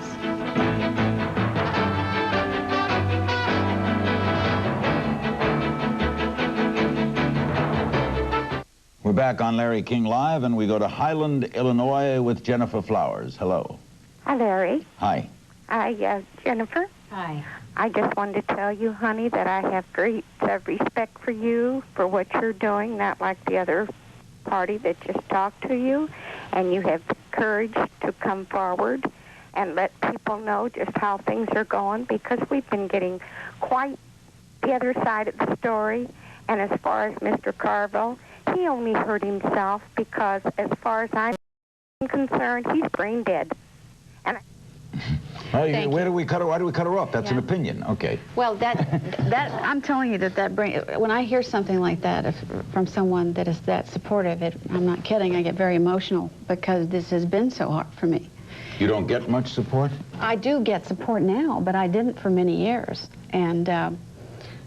We're back on Larry King Live, and we go to Highland, Illinois with Jennifer Flowers. Hello. Hi, Larry. Hi. Hi, Jennifer. Hi. I just wanted to tell you, honey, that I have great respect for you, for what you're doing, not like the other party that just talked to you. And you have the courage to come forward and let people know just how things are going, because we've been getting quite the other side of the story. And as far as Mr. Carville, he only hurt himself because, as far as I'm concerned, he's brain dead. And Why do we cut her off? That's an opinion. Okay. Well, I'm telling you when I hear something like that from someone that is that supportive, I'm not kidding, I get very emotional because this has been so hard for me. You don't get much support? I do get support now, but I didn't for many years. And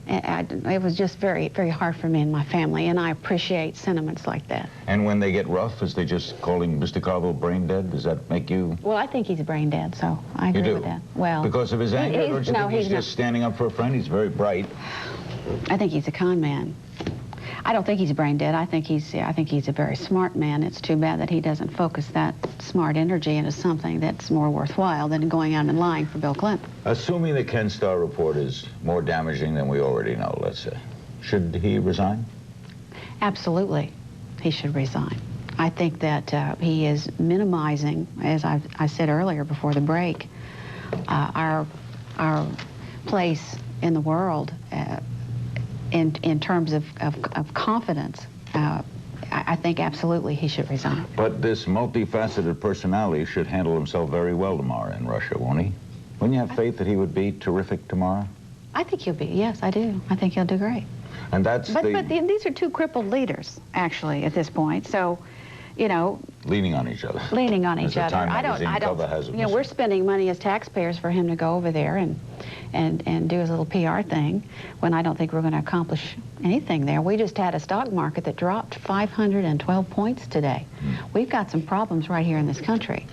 it was just very, very hard for me and my family, and I appreciate sentiments like that. And when they get rough, is they just calling Mr. Carville brain dead? Does that make you... Well, I think he's brain dead, so I agree with that. Well, because of his anger, or do you think he's just standing up for a friend? He's very bright. I think he's a con man. I don't think he's brain dead. I think he's a very smart man. It's too bad that he doesn't focus that smart energy into something that's more worthwhile than going out and lying for Bill Clinton. Assuming the Ken Starr report is more damaging than we already know, let's say, should he resign? Absolutely, he should resign. I think that he is minimizing, as I said earlier before the break, our place in the world. In terms of confidence, I think absolutely he should resign. But this multifaceted personality should handle himself very well tomorrow in Russia, won't he? Wouldn't you have faith that he would be terrific tomorrow? I think he'll be, yes, I do. I think he'll do great. And that's but these are two crippled leaders, actually, at this point. So, you know... Leaning on each other. Leaning on each other. I don't, you know, we're spending money as taxpayers for him to go over there and do his little PR thing when I don't think we're going to accomplish anything there. We just had a stock market that dropped 512 points today. We've got some problems right here in this country.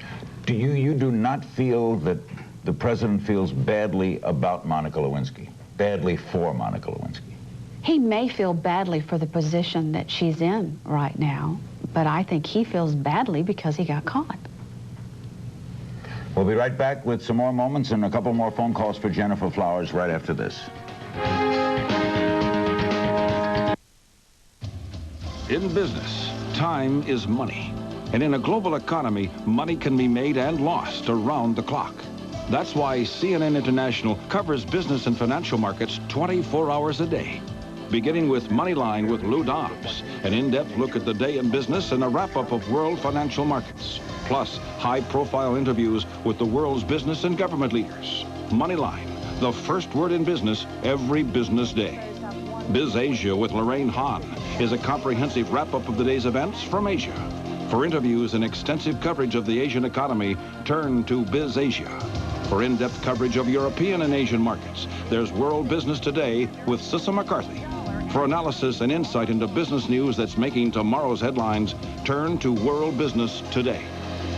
You do not feel that the president feels badly about Monica Lewinsky, badly for Monica Lewinsky? He may feel badly for the position that she's in right now, but I think he feels badly because he got caught. We'll be right back with some more moments and a couple more phone calls for Jennifer Flowers right after this. In business, time is money. And in a global economy, money can be made and lost around the clock. That's why CNN International covers business and financial markets 24 hours a day. Beginning with Moneyline with Lou Dobbs, an in-depth look at the day in business and a wrap-up of world financial markets. Plus, high-profile interviews with the world's business and government leaders. Moneyline, the first word in business every business day. Biz Asia with Lorraine Hahn is a comprehensive wrap-up of the day's events from Asia. For interviews and extensive coverage of the Asian economy, turn to Biz Asia. For in-depth coverage of European and Asian markets, there's World Business Today with Sissa McCarthy. For analysis and insight into business news that's making tomorrow's headlines, turn to World Business Today.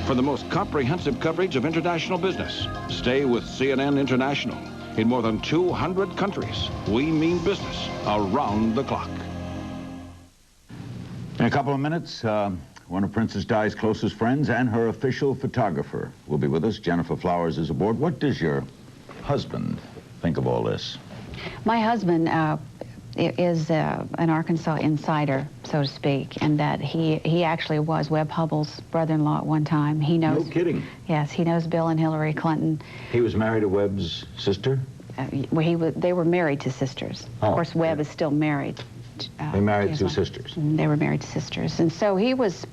For the most comprehensive coverage of international business, stay with CNN International. In more than 200 countries, we mean business around the clock. In a couple of minutes, one of Princess Di's closest friends and her official photographer will be with us. Jennifer Flowers is aboard. What does your husband think of all this? My husband is an Arkansas insider, so to speak, and that he actually was Webb Hubbell's brother-in-law at one time. He knows. No kidding. Yes, he knows Bill and Hillary Clinton. He was married to Webb's sister? They were married to sisters. Of course, Webb is still married. They married two sisters. They were married to sisters, and so he was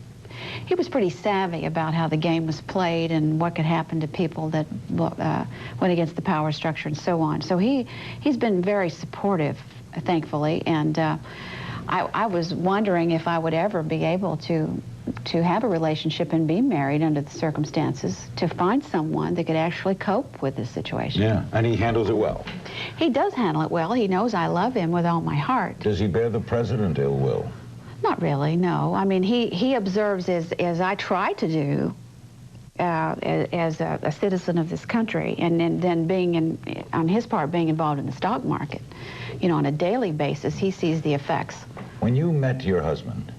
pretty savvy about how the game was played and what could happen to people that went against the power structure and so on. So he's been very supportive, thankfully, and I was wondering if I would ever be able to have a relationship and be married under the circumstances, to find someone that could actually cope with this situation. Yeah, and he handles it well. He does handle it well. He knows I love him with all my heart. Does he bear the president ill will? Not really, no. I mean, he observes as I try to do as a citizen of this country, and then being on his part, being involved in the stock market, you know, on a daily basis, he sees the effects. When you met your husband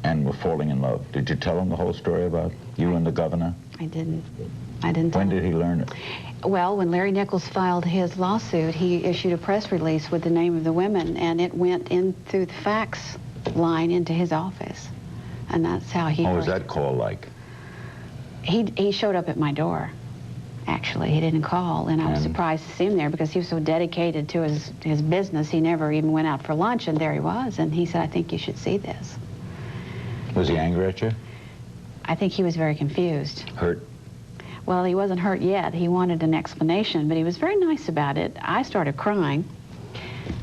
and were falling in love, did you tell him the whole story about you and the governor? I didn't. When did he learn it? Well, when Larry Nichols filed his lawsuit, he issued a press release with the name of the women, and it went in through the fax line into his office, and that's how he... What was that call like? He showed up at my door, actually. He didn't call, and I was surprised to see him there because he was so dedicated to his business. He never even went out for lunch, and there he was, and he said, I think you should see this. Was he angry at you? I think he was very confused. Hurt? Well, he wasn't hurt yet. He wanted an explanation, but he was very nice about it. I started crying,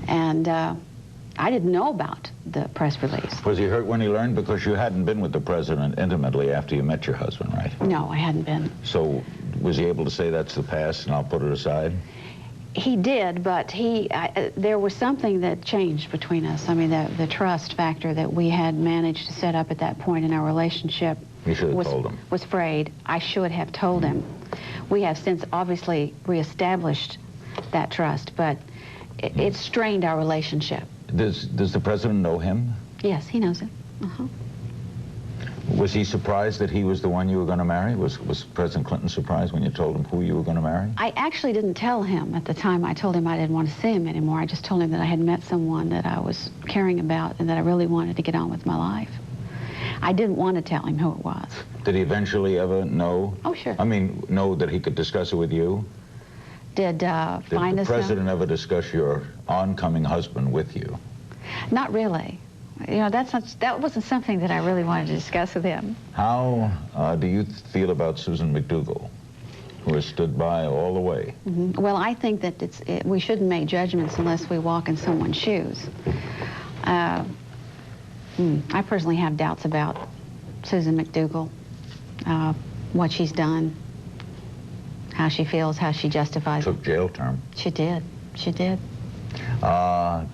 and I didn't know about the press release. Was he hurt when he learned? Because you hadn't been with the president intimately after you met your husband, right? No, I hadn't been. So was he able to say that's the past and I'll put it aside? He did, but there was something that changed between us. I mean, the trust factor that we had managed to set up at that point in our relationship. You should have told him. Was frayed. I should have told him. We have since obviously reestablished that trust, but it strained our relationship. Does the president know him? Yes, he knows it. Was he surprised that he was the one you were going to marry? Was President Clinton surprised when you told him who you were going to marry? I actually didn't tell him at the time. I told him I didn't want to see him anymore. I just told him that I had met someone that I was caring about and that I really wanted to get on with my life. I didn't want to tell him who it was. Did he eventually ever know? Oh, sure. I mean, know that he could discuss it with you? Did the president ever discuss your oncoming husband with you? Not really. You know, that wasn't something that I really wanted to discuss with him. How do you feel about Susan McDougal, who has stood by all the way? Well, I think that we shouldn't make judgments unless we walk in someone's shoes. I personally have doubts about Susan McDougal, what she's done, how she feels, how she justifies it. Took jail term. She did. She did.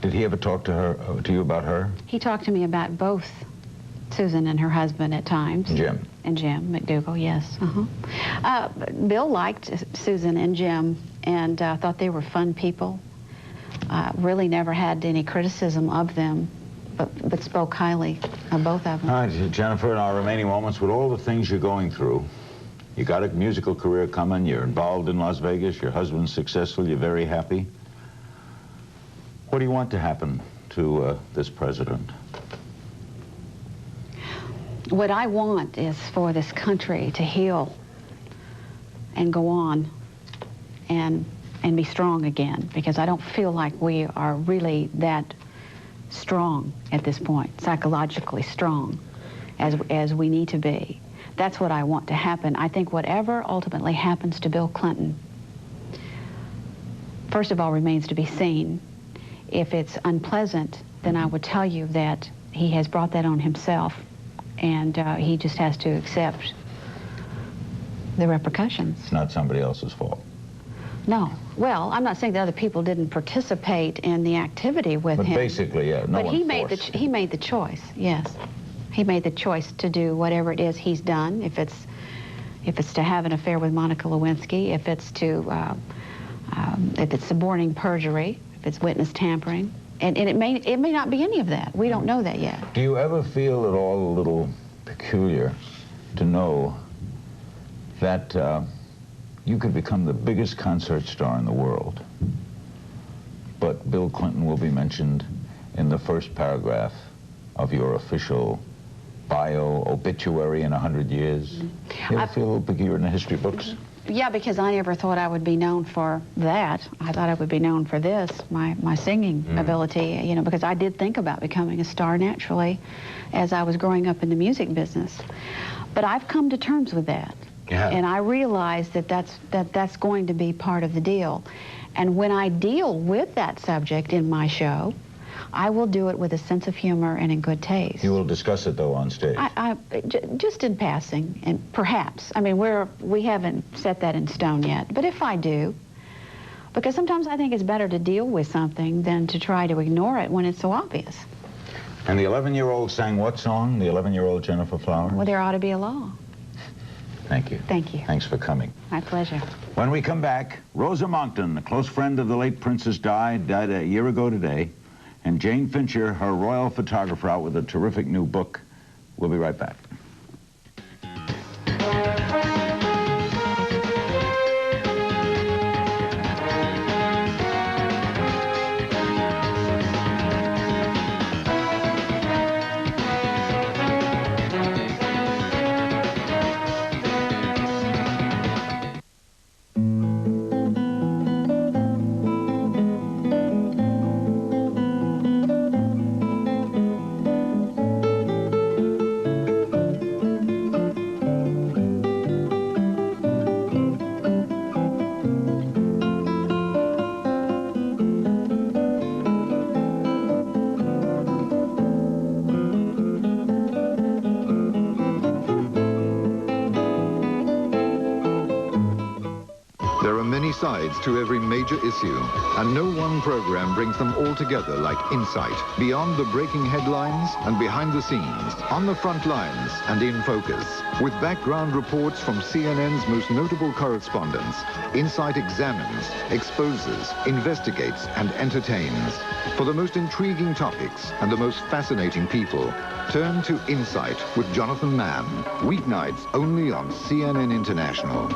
Did he ever talk to you about her? He talked to me about both Susan and her husband at times. Jim. And Jim McDougal, yes. Bill liked Susan and Jim and thought they were fun people. Really never had any criticism of them, but spoke highly of both of them. All right, Jennifer, in our remaining moments, with all the things you're going through, you got a musical career coming, you're involved in Las Vegas, your husband's successful, you're very happy. What do you want to happen to this president? What I want is for this country to heal and go on and be strong again, because I don't feel like we are really that strong at this point, psychologically strong as we need to be. That's what I want to happen. I think whatever ultimately happens to Bill Clinton, first of all, remains to be seen. If it's unpleasant, then I would tell you that he has brought that on himself, and he just has to accept the repercussions. It's not somebody else's fault. No. Well, I'm not saying that other people didn't participate in the activity with him. But basically, yeah, no one forced. He made the choice, yes. He made the choice to do whatever it is he's done. If it's to have an affair with Monica Lewinsky, if it's suborning perjury, if it's witness tampering, and it may not be any of that. We don't know that yet. Do you ever feel at all a little peculiar to know that you could become the biggest concert star in the world, but Bill Clinton will be mentioned in the first paragraph of your official bio, obituary in 100 years? You ever feel a little peculiar in the history books? Yeah, because I never thought I would be known for that. I thought I would be known for this, my singing ability, you know, because I did think about becoming a star naturally as I was growing up in the music business. But I've come to terms with that. Yeah. And I realize that that's going to be part of the deal. And when I deal with that subject in my show, I will do it with a sense of humor and in good taste. You will discuss it, though, on stage? Just in passing, and perhaps. I mean, we haven't set that in stone yet. But if I do, because sometimes I think it's better to deal with something than to try to ignore it when it's so obvious. And the 11-year-old sang what song, the 11-year-old Jennifer Flowers? Well, there ought to be a law. Thank you. Thank you. Thanks for coming. My pleasure. When we come back, Rosa Monckton, a close friend of the late Princess died a year ago today. And Jane Fincher, her royal photographer, out with a terrific new book. We'll be right back. There are many sides to every major issue, and no one program brings them all together like Insight. Beyond the breaking headlines and behind the scenes, on the front lines and in focus. With background reports from CNN's most notable correspondents, Insight examines, exposes, investigates, and entertains. For the most intriguing topics and the most fascinating people, turn to Insight with Jonathan Mann. Weeknights only on CNN International.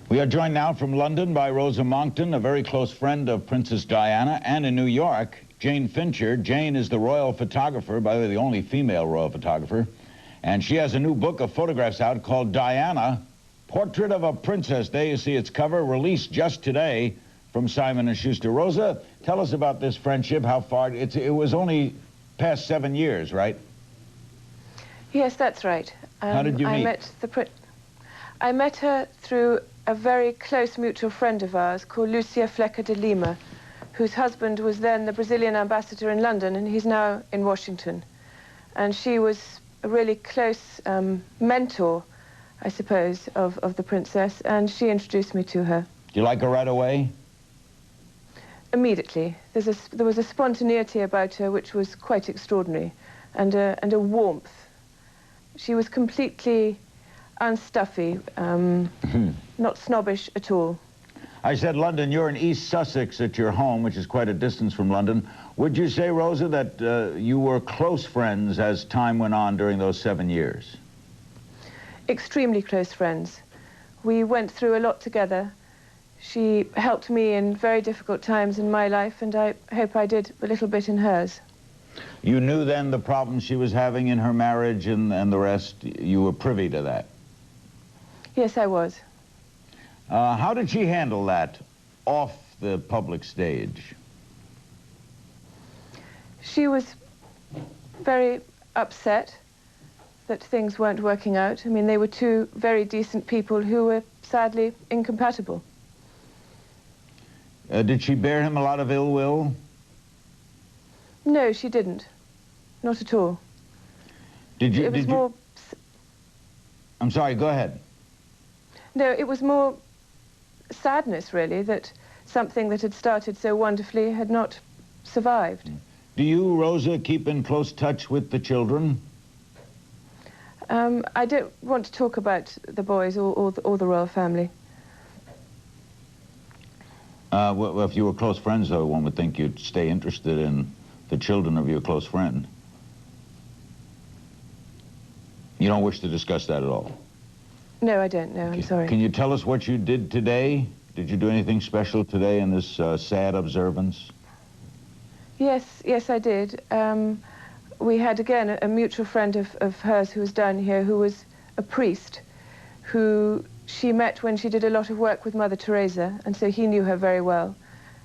We are joined now from London by Rosa Monckton, a very close friend of Princess Diana, and in New York, Jane Fincher. Jane is the royal photographer, by the way, the only female royal photographer, and she has a new book of photographs out called Diana, Portrait of a Princess. There you see its cover, released just today from Simon & Schuster. Rosa, tell us about this friendship, how far, it was only past 7 years, right? Yes, that's right. How did you meet? I met her through a very close mutual friend of ours called Lucia Flecker de Lima, whose husband was then the Brazilian ambassador in London, and he's now in Washington. And she was a really close mentor, I suppose, of the princess, and she introduced me to her. Do you like her right away? Immediately. There was a spontaneity about her which was quite extraordinary, and a warmth. She was completely unstuffy, not snobbish at all. I said London, you're in East Sussex at your home, which is quite a distance from London. Would you say, Rosa, that you were close friends as time went on during those 7 years? Extremely close friends. We went through a lot together. She helped me in very difficult times in my life, and I hope I did a little bit in hers. You knew then the problems she was having in her marriage and the rest? You were privy to that? Yes, I was. How did she handle that off the public stage? She was very upset that things weren't working out. I mean, they were two very decent people who were sadly incompatible. Did she bear him a lot of ill will? No, she didn't. Not at all. I'm sorry, go ahead. No, it was more sadness, really, that something that had started so wonderfully had not survived. Do you, Rosa, keep in close touch with the children? I don't want to talk about the boys or the royal family. Well, if you were close friends, though, one would think you'd stay interested in the children of your close friend. You don't wish to discuss that at all? No, I don't. No, I'm sorry. Can you tell us what you did today? Did you do anything special today in this sad observance? Yes, I did. We had, again, a mutual friend of hers who was down here, who was a priest, who she met when she did a lot of work with Mother Teresa, and so he knew her very well.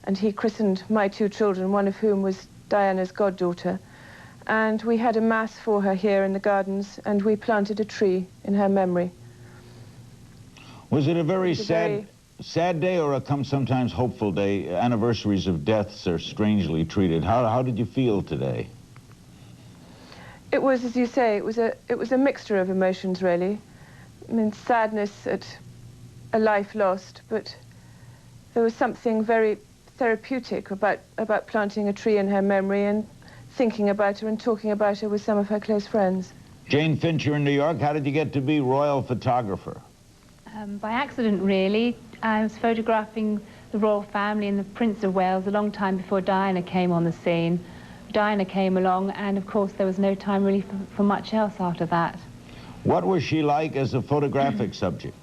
And he christened my two children, one of whom was Diana's goddaughter. And we had a mass for her here in the gardens, and we planted a tree in her memory. Was it a very sad day, or a sometimes hopeful day? Anniversaries of deaths are strangely treated. How did you feel today? It was, as you say, it was a mixture of emotions, really. I mean, sadness at a life lost, but there was something very therapeutic about planting a tree in her memory and thinking about her and talking about her with some of her close friends. Jane Fincher in New York, how did you get to be royal photographer? By accident, really. I was photographing the royal family and the Prince of Wales a long time before Diana came on the scene. Diana came along, and of course there was no time really for much else after that. What was she like as a photographic subject?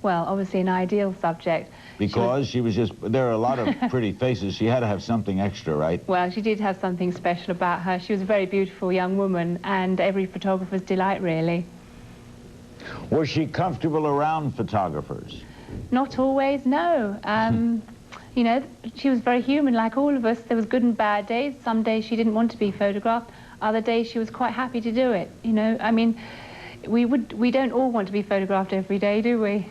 Well, obviously an ideal subject. Because she was just, there are a lot of pretty faces. She had to have something extra, right? Well, she did have something special about her. She was a very beautiful young woman, and every photographer's delight, really. Was she comfortable around photographers? Not always, no. You know, she was very human, like all of us. There was good and bad days. Some days she didn't want to be photographed. Other days she was quite happy to do it, you know. I mean, we don't all want to be photographed every day, do we?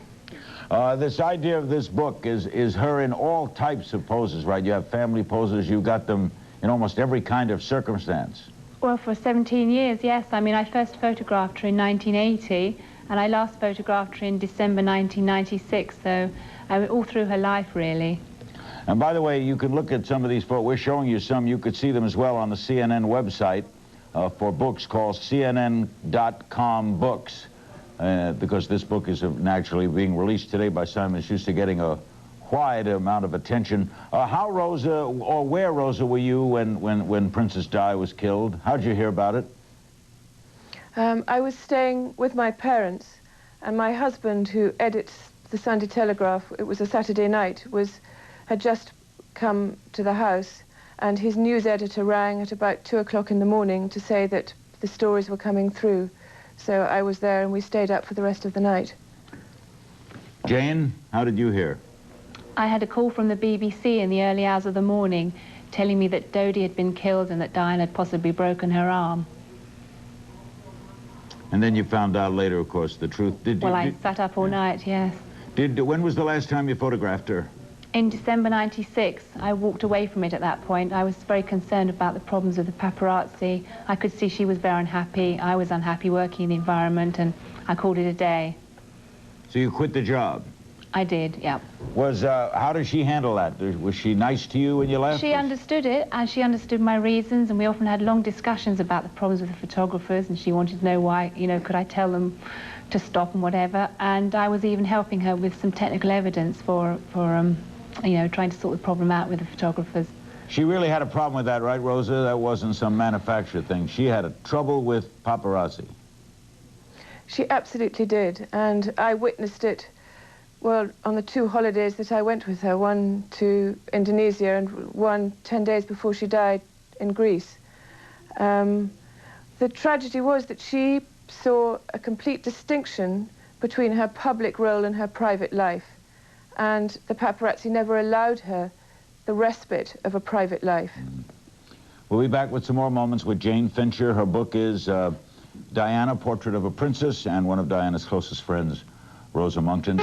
This idea of this book is her in all types of poses, right? You have family poses, you got them in almost every kind of circumstance. Well, for 17 years, yes. I mean, I first photographed her in 1980, and I last photographed her in December 1996, so all through her life, really. And by the way, you can look at some of these photos. We're showing you some. You could see them as well on the CNN website for books called CNN.com books. Because this book is naturally being released today by Simon & Schuster, getting a wide amount of attention. How, Rosa, or where, Rosa, were you when Princess Di was killed? How'd you hear about it? I was staying with my parents, and my husband, who edits the Sunday Telegraph, it was a Saturday night, had just come to the house, and his news editor rang at about 2 o'clock in the morning to say that the stories were coming through. So I was there, and we stayed up for the rest of the night. Jane, how did you hear? I had a call from the BBC in the early hours of the morning telling me that Dodie had been killed and that Diana had possibly broken her arm. And then you found out later, of course, the truth. I sat up all night, yes. When was the last time you photographed her? In December 96, I walked away from it at that point. I was very concerned about the problems with the paparazzi. I could see she was very unhappy. I was unhappy working in the environment, and I called it a day. So you quit the job? I did, yeah. How did she handle that? Was she nice to you when you left? She understood it, and she understood my reasons, and we often had long discussions about the problems with the photographers, and she wanted to know why, could I tell them to stop and whatever. And I was even helping her with some technical evidence for trying to sort the problem out with the photographers. She really had a problem with that, right, Rosa? That wasn't some manufactured thing. She had a trouble with paparazzi. She absolutely did, and I witnessed it, well, on the 2 holidays that I went with her, one to Indonesia and one 10 days before she died in Greece. The tragedy was that she saw a complete distinction between her public role and her private life. And the paparazzi never allowed her the respite of a private life. We'll be back with some more moments with Jane Fincher. Her book is Diana, Portrait of a Princess, and one of Diana's closest friends, Rosa Monckton.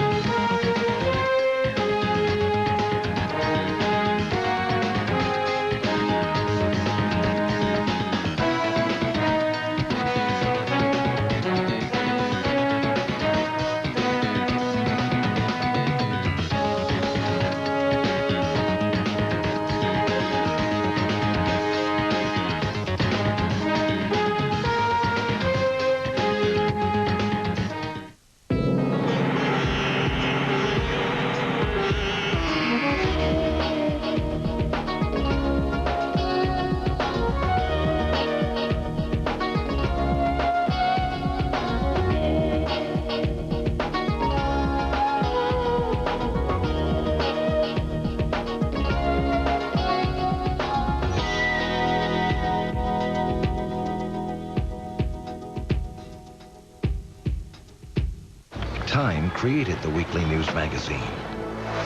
Time created the weekly news magazine.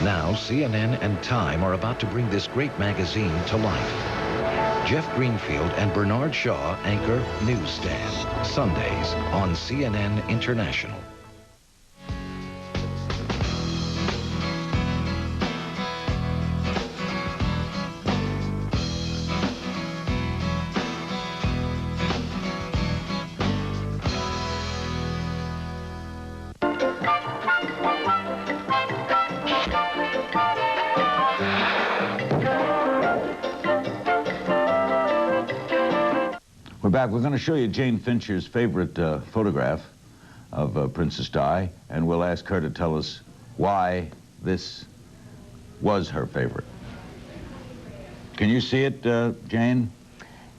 Now, CNN and Time are about to bring this great magazine to life. Jeff Greenfield and Bernard Shaw anchor Newsstand, Sundays on CNN International. We're back. We're going to show you Jane Fincher's favorite photograph of Princess Di, and we'll ask her to tell us why this was her favorite. Can you see it, Jane?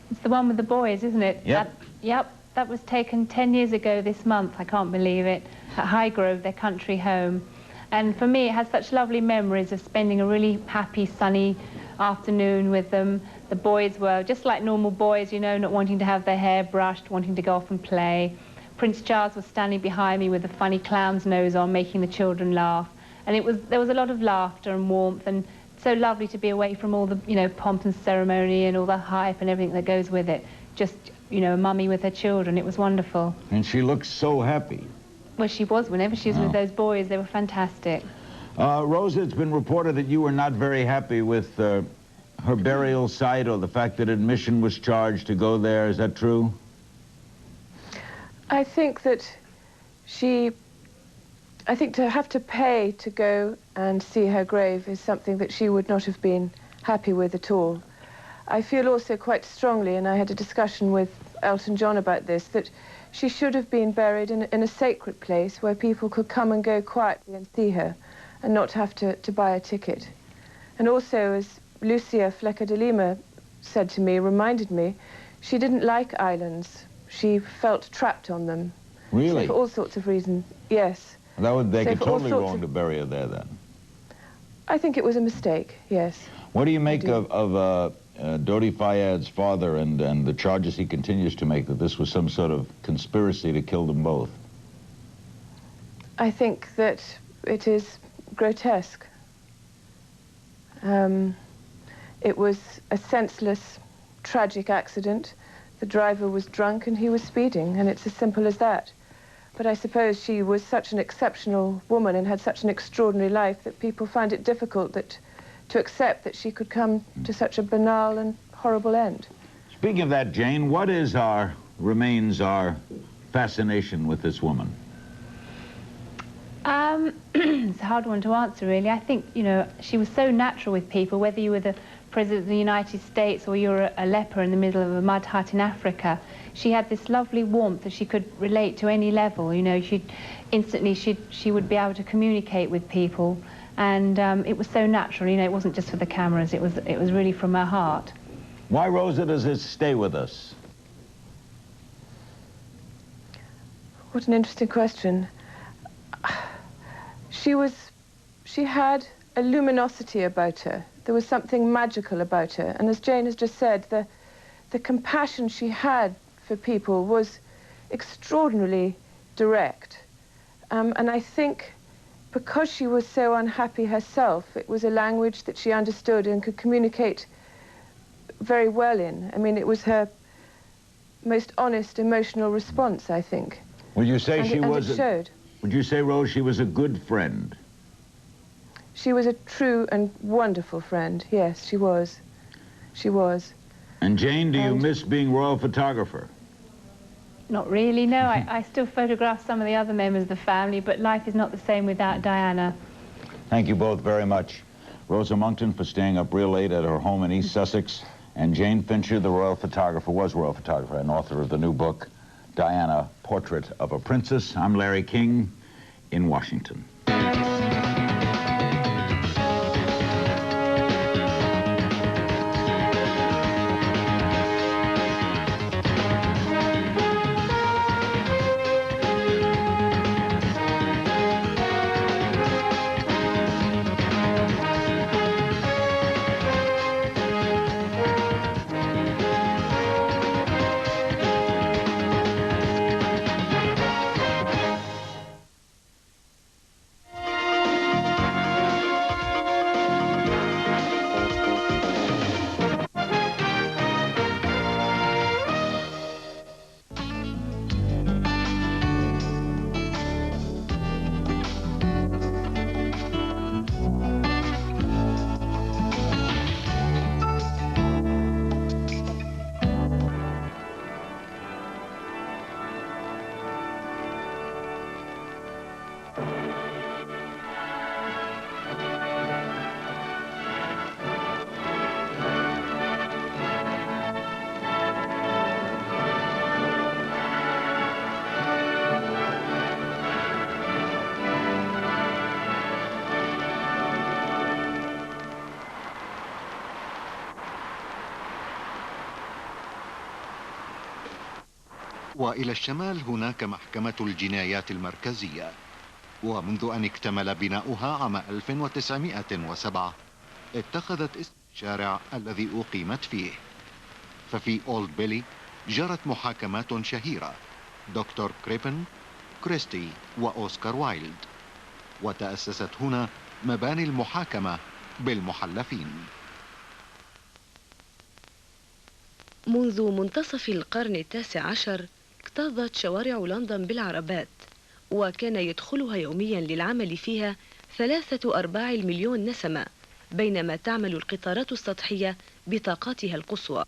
It's the one with the boys, isn't it? Yep. Yep. That was taken 10 years ago this month. I can't believe it. At Highgrove, their country home. And for me, it has such lovely memories of spending a really happy, sunny afternoon with them. The boys were just like normal boys, you know, not wanting to have their hair brushed, wanting to go off and play. Prince Charles was standing behind me with a funny clown's nose on, making the children laugh. And there was a lot of laughter and warmth, and so lovely to be away from all the, pomp and ceremony and all the hype and everything that goes with it. Just, a mummy with her children. It was wonderful. And she looks so happy. Well, she was. Whenever she was with those boys, they were fantastic. Rosa, it's been reported that you were not very happy with her burial site or the fact that admission was charged to go there. Is that true? I think that I think to have to pay to go and see her grave is something that she would not have been happy with at all. I feel also quite strongly, and I had a discussion with Elton John about this, that she should have been buried in a sacred place where people could come and go quietly and see her and not have to buy a ticket. And also, as Lucia Flecker de Lima said to me, reminded me, she didn't like islands. She felt trapped on them. Really? So for all sorts of reasons, yes. That would make it totally wrong of, to bury her there, then. I think it was a mistake, yes. What do you make of Dodi Fayyad's father and the charges he continues to make that this was some sort of conspiracy to kill them both? I think that it is grotesque. It was a senseless, tragic accident. The driver was drunk and he was speeding, and it's as simple as that. But I suppose she was such an exceptional woman and had such an extraordinary life that people find it difficult to accept that she could come to such a banal and horrible end. Speaking of that, Jane, what is remains our fascination with this woman? It's a hard one to answer, really. I think, you know, she was so natural with people, whether you were the President of the United States or you're a leper in the middle of a mud hut in Africa. She had this lovely warmth that she could relate to any level. You know, she would be able to communicate with people, and it was so natural. You know, it wasn't just for the cameras. It was really from her heart. Why, Rosa, does this stay with us? What an interesting question. She had a luminosity about her. There was something magical about her. And as Jane has just said, the compassion she had for people was extraordinarily direct. And I think because she was so unhappy herself, it was a language that she understood and could communicate very well in. I mean, it was her most honest emotional response, I think. Would you say it showed. Would you say, Rose, she was a good friend? She was a true and wonderful friend. Yes, she was. She was. And Jane, do you miss being royal photographer? Not really, no. I still photograph some of the other members of the family, but life is not the same without Diana. Thank you both very much. Rosa Monckton for staying up real late at her home in East Sussex, and Jane Fincher, the royal photographer, was royal photographer and author of the new book, Diana, Portrait of a Princess. I'm Larry King in Washington. وإلى الشمال هناك محكمة الجنايات المركزية، ومنذ أن اكتمل بناؤها عام 1907 اتخذت اسم الشارع الذي أقيمت فيه. ففي أولد بيلي جرت محاكمات شهيرة، دكتور كريبن، كريستي وأوسكار وايلد، وتأسست هنا مباني المحاكمة بالمحلفين. منذ منتصف القرن التاسع عشر اكتظت شوارع لندن بالعربات، وكان يدخلها يوميا للعمل فيها 3/4 مليون نسمة، بينما تعمل القطارات السطحية بطاقاتها القصوى.